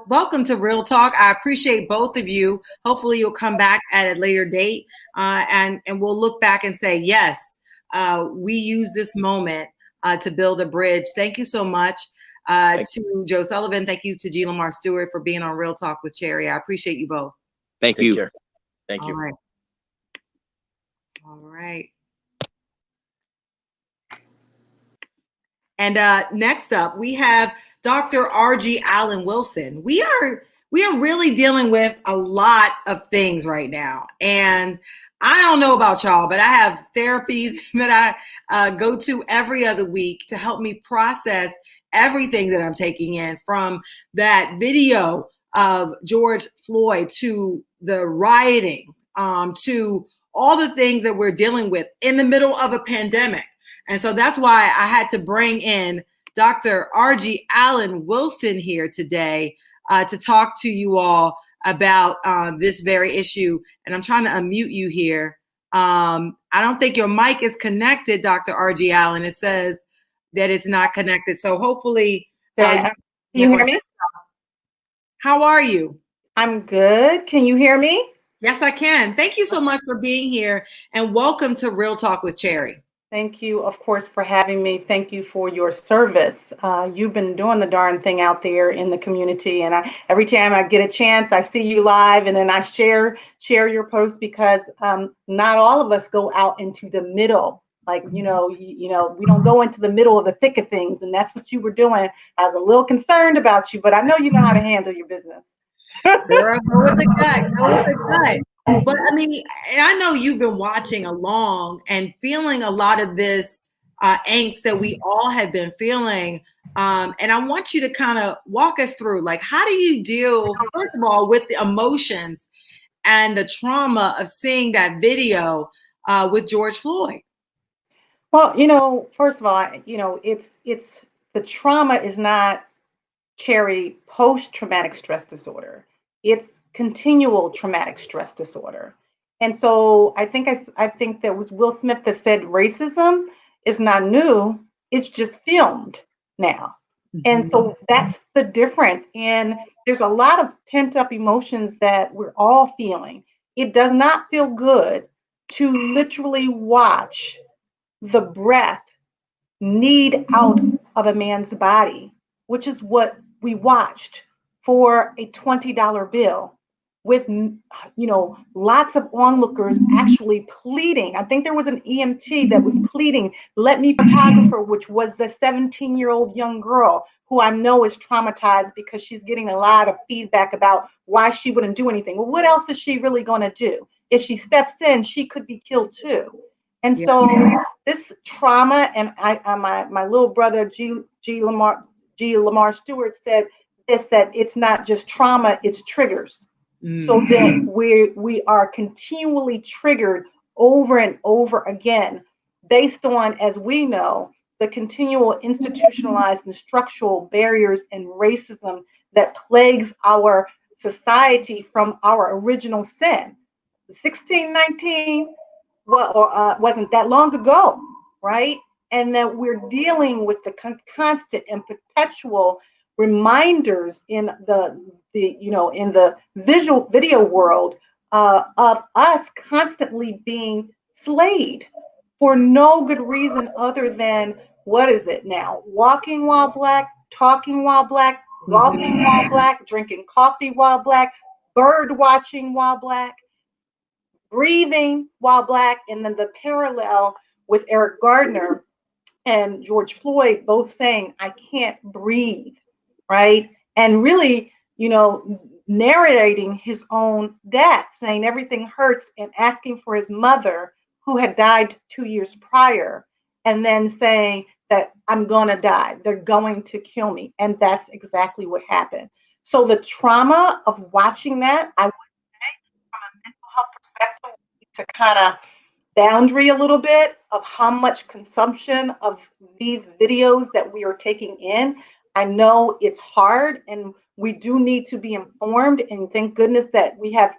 welcome to Real Talk. I appreciate both of you. Hopefully you'll come back at a later date, and we'll look back and say, yes, we use this moment to build a bridge. Thank you so much to Joe Sullivan. Thank you to G. Lamar Steward for being on Real Talk with Cherri. I appreciate you both. Thank you. Care. Thank you. All right. And next up, we have Dr. Argie Allen-Wilson. We are really dealing with a lot of things right now. And I don't know about y'all, but I have therapy that I go to every other week to help me process everything that I'm taking in, from that video of George Floyd to the rioting, to all the things that we're dealing with in the middle of a pandemic. And so that's why I had to bring in Dr. Argie Allen-Wilson here today to talk to you all about this very issue. And I'm trying to unmute you here. I don't think your mic is connected, Dr. Argie Allen. It says that it's not connected. So hopefully, can you hear me? How are you? I'm good. Can you hear me? Yes, I can. Thank you so much for being here, and welcome to Real Talk with Cherri. Thank you, of course, for having me. Thank you for your service. You've been doing the darn thing out there in the community, and every time I get a chance, I see you live, and then I share your posts, because not all of us go out into the middle. Like, we don't go into the middle of the thick of things, and that's what you were doing. I was a little concerned about you, but I know you know how to handle your business. Girl, go with the gut. Go with the gut. But I mean, and I know you've been watching along and feeling a lot of this angst that we all have been feeling. And I want you to kind of walk us through, like, how do you deal, first of all, with the emotions and the trauma of seeing that video with George Floyd? Well, first of all, it's the trauma is not, Cherri, post-traumatic stress disorder. It's continual traumatic stress disorder. And so I think that was Will Smith that said racism is not new, it's just filmed now. Mm-hmm. And so that's the difference. And there's a lot of pent-up emotions that we're all feeling. It does not feel good to literally watch the breath knead out of a man's body, which is what we watched for a $20 bill, with lots of onlookers actually pleading. I think there was an EMT that was pleading, "Let me photographer," which was the 17-year-old young girl who I know is traumatized because she's getting a lot of feedback about why she wouldn't do anything. Well, what else is she really going to do? If she steps in, she could be killed too. And so this trauma, and my little brother Lamar Steward said this, that it's not just trauma, it's triggers. So that we are continually triggered over and over again, based on, as we know, the continual institutionalized and structural barriers and racism that plagues our society from our original sin. 1619 wasn't that long ago, right? And that we're dealing with the constant and perpetual reminders in the visual video world of us constantly being slayed for no good reason other than, what is it now? Walking while Black, talking while Black, golfing while Black, drinking coffee while Black, bird watching while Black, breathing while Black. And then the parallel with Eric Gardner and George Floyd both saying, "I can't breathe," right? And really, narrating his own death, saying everything hurts, and asking for his mother, who had died 2 years prior, and then saying that, "I'm gonna die, they're going to kill me." And that's exactly what happened. So the trauma of watching that, I would say, from a mental health perspective, to kind of boundary a little bit of how much consumption of these videos that we are taking in. I know it's hard, and we do need to be informed, and thank goodness that we have,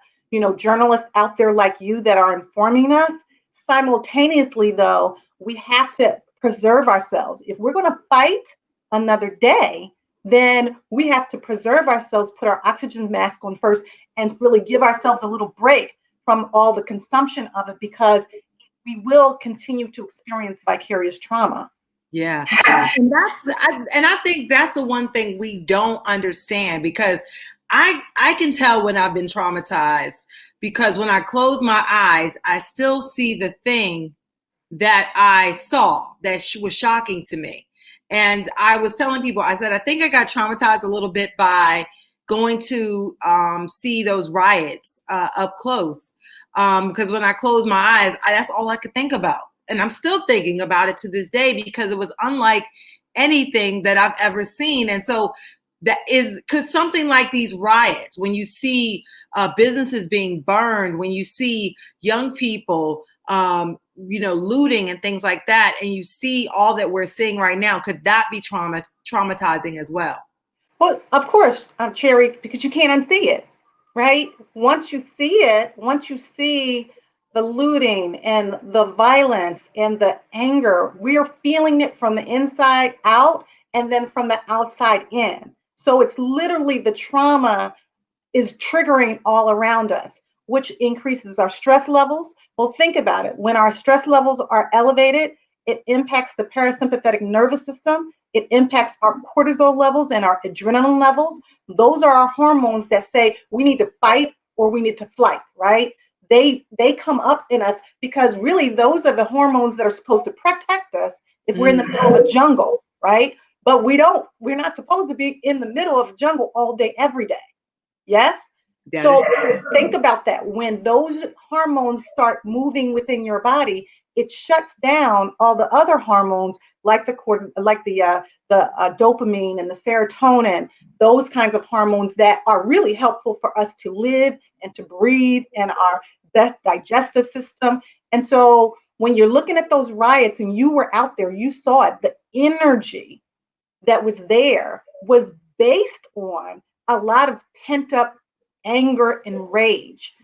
journalists out there like you that are informing us. Simultaneously, though, we have to preserve ourselves. If we're going to fight another day, then we have to preserve ourselves, put our oxygen mask on first, and really give ourselves a little break from all the consumption of it, because we will continue to experience vicarious trauma. Yeah. And I think that's the one thing we don't understand, because I can tell when I've been traumatized, because when I close my eyes, I still see the thing that I saw that was shocking to me. And I was telling people, I said, I think I got traumatized a little bit by going to see those riots up close. Because when I closed my eyes, that's all I could think about. And I'm still thinking about it to this day, because it was unlike anything that I've ever seen. And so could something like these riots, when you see businesses being burned, when you see young people, looting and things like that, and you see all that we're seeing right now, could that be traumatizing as well? Well, of course, Cherri, because you can't unsee it. right? Once you see it, once you see the looting and the violence and the anger, we are feeling it from the inside out and then from the outside in. So it's literally the trauma is triggering all around us, which increases our stress levels. Well, think about it. When our stress levels are elevated, it impacts the parasympathetic nervous system. It impacts our cortisol levels and our adrenaline levels. Those are our hormones that say we need to fight or we need to flight, right? They come up in us because really those are the hormones that are supposed to protect us if we're in the middle of a jungle, right? But we're not supposed to be in the middle of a jungle all day, every day. Yes? So think about that. When those hormones start moving within your body, it shuts down all the other hormones like the dopamine and the serotonin, those kinds of hormones that are really helpful for us to live and to breathe and our digestive system. And so when you're looking at those riots and you were out there, you saw it, the energy that was there was based on a lot of pent up anger and rage,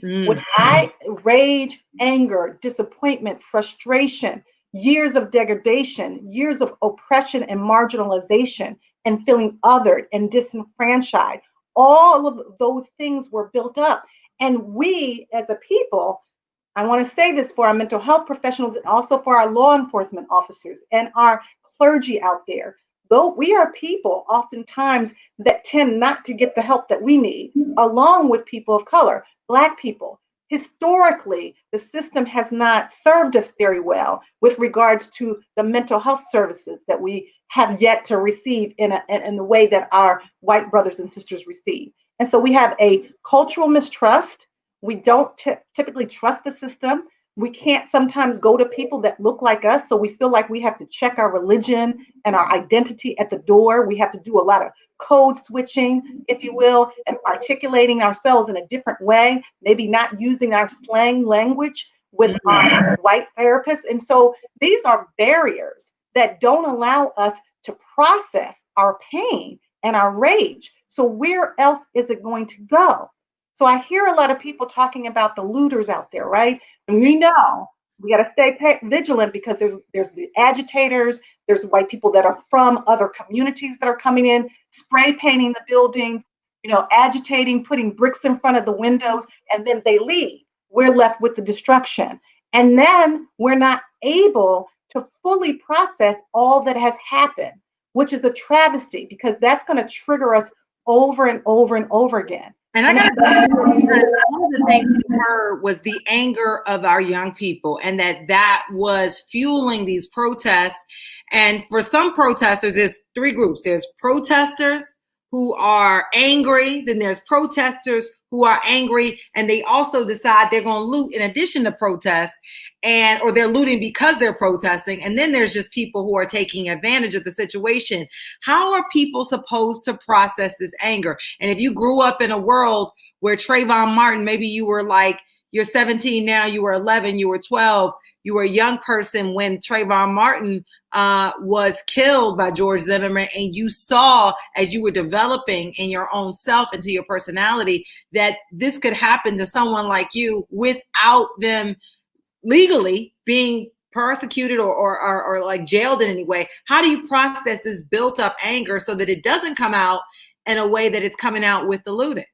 rage, anger, disappointment, frustration, years of degradation, years of oppression and marginalization, and feeling othered and disenfranchised. All of those things were built up. And we as a people, I want to say this for our mental health professionals and also for our law enforcement officers and our clergy out there. Though we are people oftentimes that tend not to get the help that we need, along with people of color, Black people. Historically, the system has not served us very well with regards to the mental health services that we have yet to receive in the way that our white brothers and sisters receive. And so we have a cultural mistrust. We don't typically trust the system. We can't sometimes go to people that look like us. So we feel like we have to check our religion and our identity at the door. We have to do a lot of code switching, if you will, and articulating ourselves in a different way, maybe not using our slang language with our white therapists. And so these are barriers that don't allow us to process our pain and our rage. So where else is it going to go? So I hear a lot of people talking about the looters out there, right? And we know we got to stay vigilant because there's the agitators, there's white people that are from other communities that are coming in, spray painting the buildings, agitating, putting bricks in front of the windows, and then they leave. We're left with the destruction. And then we're not able to fully process all that has happened, which is a travesty because that's going to trigger us over and over and over again. And I got to say, one of the things we heard was the anger of our young people and that was fueling these protests. And for some protesters, there's three groups. There's protesters who are angry. Then there's protesters who are angry. And they also decide they're going to loot in addition to protest or they're looting because they're protesting. And then there's just people who are taking advantage of the situation. How are people supposed to process this anger? And if you grew up in a world where Trayvon Martin, maybe you were like, you're 17 now, you were 11, you were 12, you were a young person when Trayvon Martin was killed by George Zimmerman, and you saw as you were developing in your own self and to your personality that this could happen to someone like you without them legally being persecuted or like jailed in any way. How do you process this built up anger so that it doesn't come out in a way that it's coming out with the looting?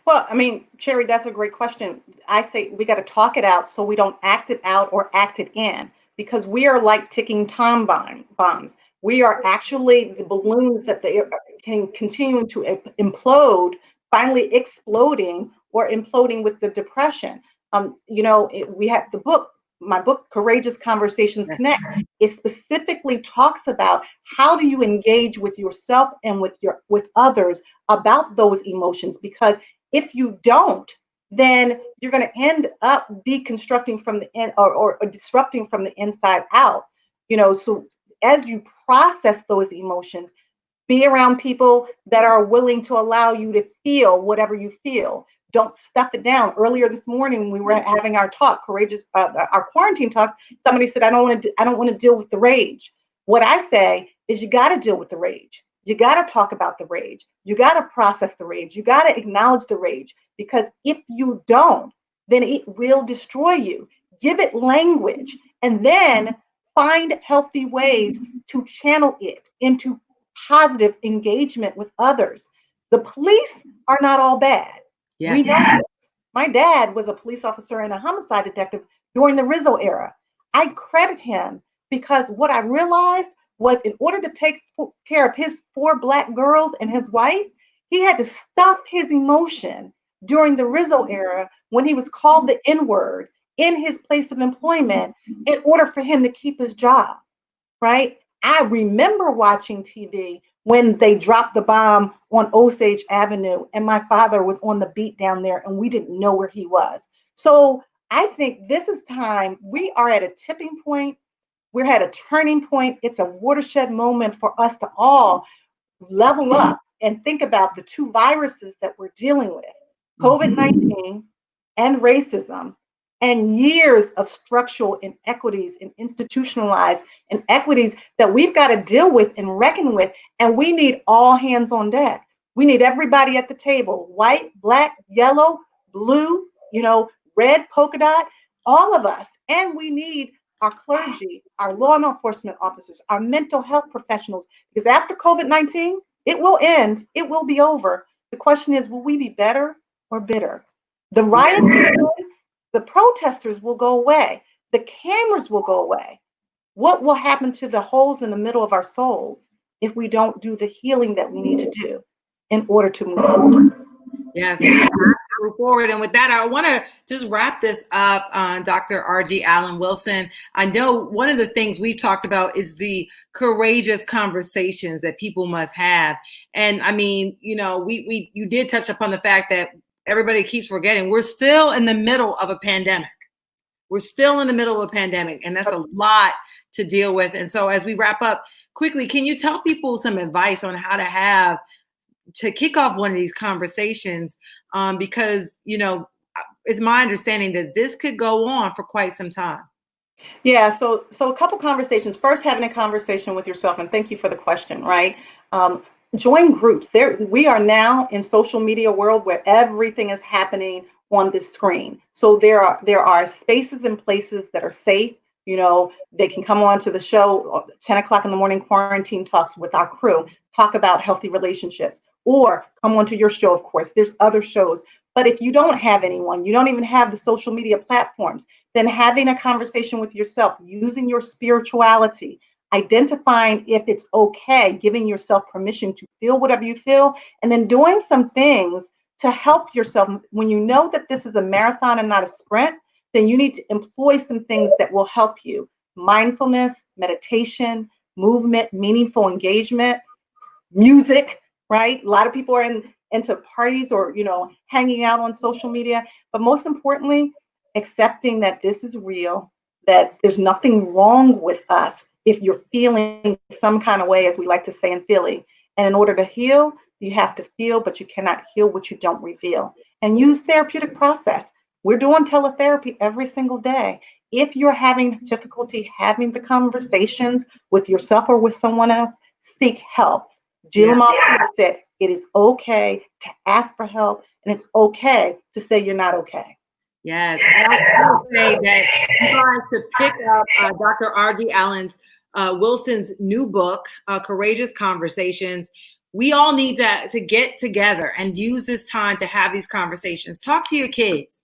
Well, I mean, Cherri, that's a great question. I say we got to talk it out so we don't act it out or act it in, because we are like ticking time bombs. We are actually the balloons that they can continue to implode, finally exploding or imploding with the depression. We have my book, Courageous Conversations Connect. It specifically talks about how do you engage with yourself and with others about those emotions, because if you don't, then you're going to end up deconstructing from the end or disrupting from the inside out. So as you process those emotions, be around people that are willing to allow you to feel whatever you feel. Don't stuff it down. Earlier this morning, we were having our talk, our quarantine talk. Somebody said, I don't want to deal with the rage. What I say is you got to deal with the rage. You got to talk about the rage. You got to process the rage. You got to acknowledge the rage, because if you don't, then it will destroy you. Give it language, and then find healthy ways to channel it into positive engagement with others. The police are not all bad. Yes. We know this. My dad was a police officer and a homicide detective during the Rizzo era. I credit him because what I realized was, in order to take care of his 4 Black girls and his wife, he had to stuff his emotion during the Rizzo era when he was called the N-word in his place of employment in order for him to keep his job, right? I remember watching TV when they dropped the bomb on Osage Avenue and my father was on the beat down there and we didn't know where he was. So I think this is time. We are at a tipping point. We're at a turning point. It's a watershed moment for us to all level up and think about the 2 viruses that we're dealing with, COVID-19 and racism, and years of structural inequities and institutionalized inequities that we've got to deal with and reckon with. And we need all hands on deck. We need everybody at the table, white, Black, yellow, blue, red, polka dot, all of us. And we need our clergy, our law enforcement officers, our mental health professionals, because after COVID-19, it will end, it will be over. The question is, will we be better or bitter? The riots, the protesters will go away. The cameras will go away. What will happen to the holes in the middle of our souls if we don't do the healing that we need to do in order to move forward? Yes, we have to move forward. And with that, I want to just wrap this up on Dr. Argie Allen-Wilson. I know one of the things we've talked about is the courageous conversations that people must have. And I mean, you did touch upon the fact that everybody keeps forgetting we're still in the middle of a pandemic. We're still in the middle of a pandemic, and that's a lot to deal with. And so as we wrap up quickly, can you tell people some advice on how to kick off one of these conversations? Because, it's my understanding that this could go on for quite some time. Yeah, so a couple conversations. First, having a conversation with yourself, and thank you for the question, right? Join groups. We are now in social media world where everything is happening on the screen. So there are spaces and places that are safe. They can come on to the show, 10 o'clock in the morning, quarantine talks with our crew, talk about healthy relationships, or come on to your show, of course. There's other shows. But if you don't have anyone, you don't even have the social media platforms, then having a conversation with yourself, using your spirituality, identifying if it's okay, giving yourself permission to feel whatever you feel, and then doing some things to help yourself. When you know that this is a marathon and not a sprint, then you need to employ some things that will help you. Mindfulness, meditation, movement, meaningful engagement, music, right? A lot of people are into parties or, hanging out on social media. But most importantly, accepting that this is real, that there's nothing wrong with us if you're feeling some kind of way, as we like to say in Philly. And in order to heal, you have to feel, but you cannot heal what you don't reveal. And use therapeutic process. We're doing teletherapy every single day. If you're having difficulty having the conversations with yourself or with someone else, seek help. Lamar Steward said, it is okay to ask for help, and it's okay to say you're not okay. Yes, and I would say that you guys should pick up Dr. Argie Allen-Wilson's new book, Courageous Conversations. We all need to get together and use this time to have these conversations. Talk to your kids.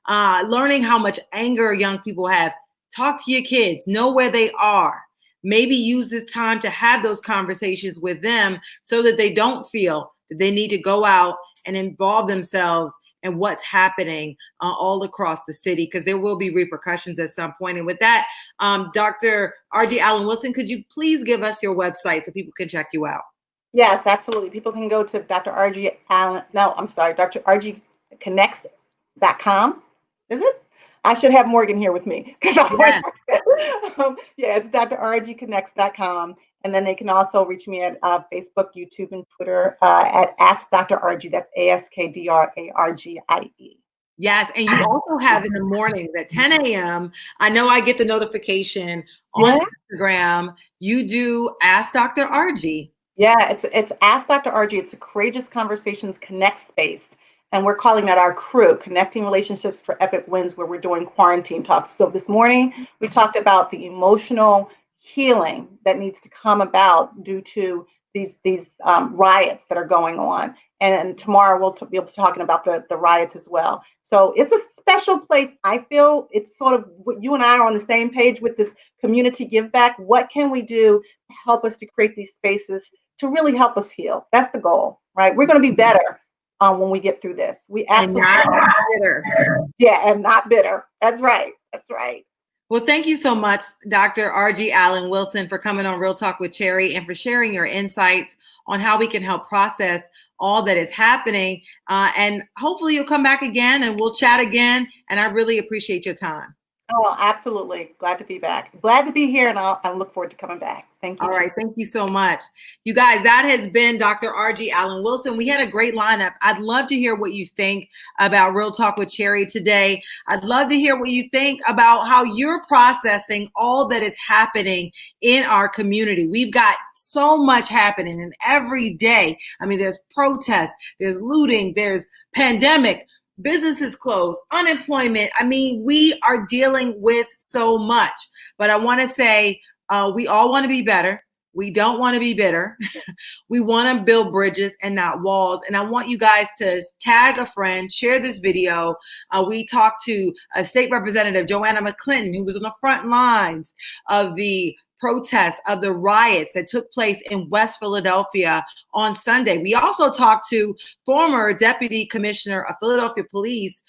Learning how much anger young people have. Talk to your kids. Know where they are. Maybe use this time to have those conversations with them so that they don't feel that they need to go out and involve themselves in what's happening all across the city, because there will be repercussions at some point. And with that, Dr. Argie Allen-Wilson, could you please give us your website so people can check you out? Yes, absolutely. People can go to drargieconnects.com. Is it? I should have Morgan here with me because I always forget. It's drargieconnects.com. And then they can also reach me at Facebook, YouTube, and Twitter at Ask Dr. Argie. That's AskDrArgie. Yes, and you also have in the mornings at 10 a.m. I know I get the notification on Instagram. You do Ask Dr. Argie. Yeah, it's Ask Dr. Argie. It's a Courageous Conversations Connect space. And we're calling that our crew, Connecting Relationships for Epic Wins, where we're doing quarantine talks. So this morning, we talked about the emotional healing that needs to come about due to these riots that are going on. And tomorrow, we'll be talking about the riots as well. So it's a special place. I feel it's sort of what you and I are on the same page with this community give back. What can we do to help us to create these spaces to really help us heal? That's the goal, right? We're going to be better when we get through this. We absolutely and not bitter. Yeah, and not bitter. That's right. That's right. Well, thank you so much, Dr. Argie Allen-Wilson, for coming on Real Talk with Cherri and for sharing your insights on how we can help process all that is happening. And hopefully you'll come back again and we'll chat again. And I really appreciate your time. Oh, absolutely. Glad to be back. Glad to be here, and I look forward to coming back. Thank you. All right. Thank you so much. You guys, that has been Dr. Argie Allen-Wilson. We had a great lineup. I'd love to hear what you think about Real Talk with Cherri today. I'd love to hear what you think about how you're processing all that is happening in our community. We've got so much happening, and every day, I mean, there's protests, there's looting, there's pandemic, businesses closed, unemployment. I mean, we are dealing with so much. But I want to say we all want to be better. We don't want to be bitter. We want to build bridges and not walls. And I want you guys to tag a friend, share this video. We talked to a state representative, Joanna McClinton, who was on the front lines of the protests, of the riots that took place in West Philadelphia on Sunday. We also talked to former Deputy Commissioner of Philadelphia Police,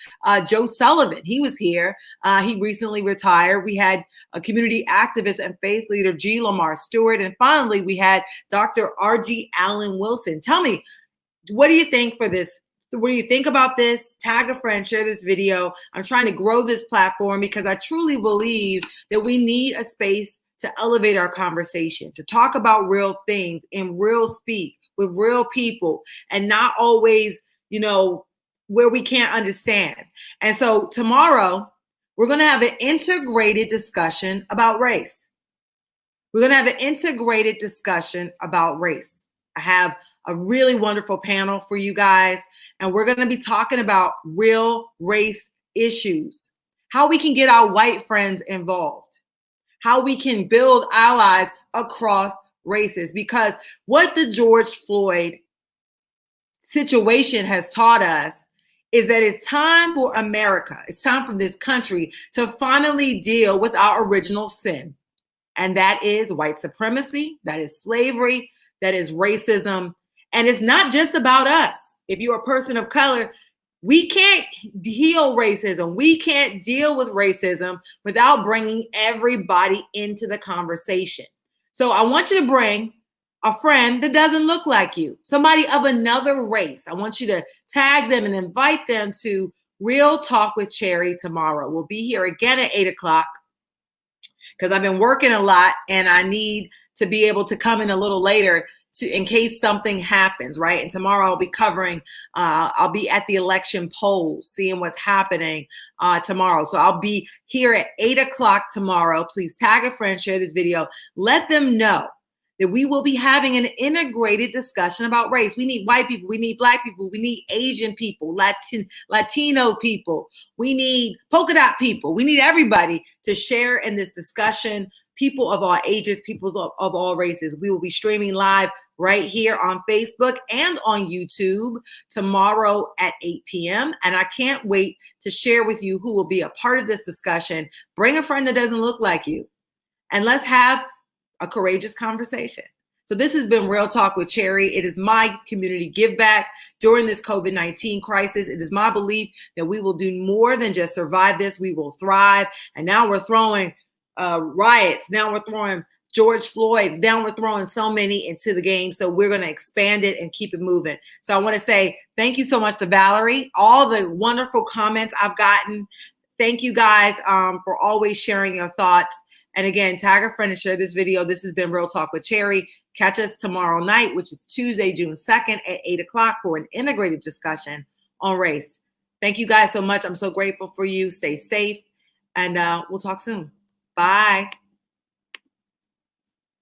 Joe Sullivan. He was here. He recently retired. We had a community activist and faith leader, Lamar Steward. And finally, we had Dr. Argie Allen-Wilson. Tell me, what do you think for this? What do you think about this? Tag a friend, share this video. I'm trying to grow this platform because I truly believe that we need a space to elevate our conversation, to talk about real things in real speak with real people, and not always, where we can't understand. And so tomorrow, we're going to have an integrated discussion about race. We're going to have an integrated discussion about race. I have a really wonderful panel for you guys, and we're going to be talking about real race issues, how we can get our white friends involved, how we can build allies across races. Because what the George Floyd situation has taught us is that it's time for America, it's time for this country to finally deal with our original sin. And that is white supremacy, that is slavery, that is racism. And it's not just about us. If you're a person of color, we can't heal racism. We can't deal with racism without bringing everybody into the conversation. So I want you to bring a friend that doesn't look like you, somebody of another race. I want you to tag them and invite them to Real Talk with Cherri tomorrow. We'll be here again at 8 o'clock because I've been working a lot and I need to be able to come in a little later in case something happens, right? And tomorrow I'll be covering, I'll be at the election polls, seeing what's happening tomorrow. So I'll be here at 8 o'clock tomorrow. Please tag a friend, share this video. Let them know that we will be having an integrated discussion about race. We need white people, we need black people, we need Asian people, Latino people, we need polka dot people. We need everybody to share in this discussion. People of all ages, people of all races. We will be streaming live right here on Facebook and on YouTube tomorrow at 8 p.m. And I can't wait to share with you who will be a part of this discussion. Bring a friend that doesn't look like you, and let's have a courageous conversation. So this has been Real Talk with Cherri. It is my community give back during this COVID-19 crisis. It is my belief that we will do more than just survive this. We will thrive. And now we're throwing riots. Now we're throwing George Floyd. Now we're throwing so many into the game. So we're going to expand it and keep it moving. So I want to say thank you so much to Valerie, all the wonderful comments I've gotten. Thank you guys for always sharing your thoughts. And again, tag a friend and share this video. This has been Real Talk with Cherri. Catch us tomorrow night, which is Tuesday, June 2nd at 8 o'clock for an integrated discussion on race. Thank you guys so much. I'm so grateful for you. Stay safe, and we'll talk soon. Bye.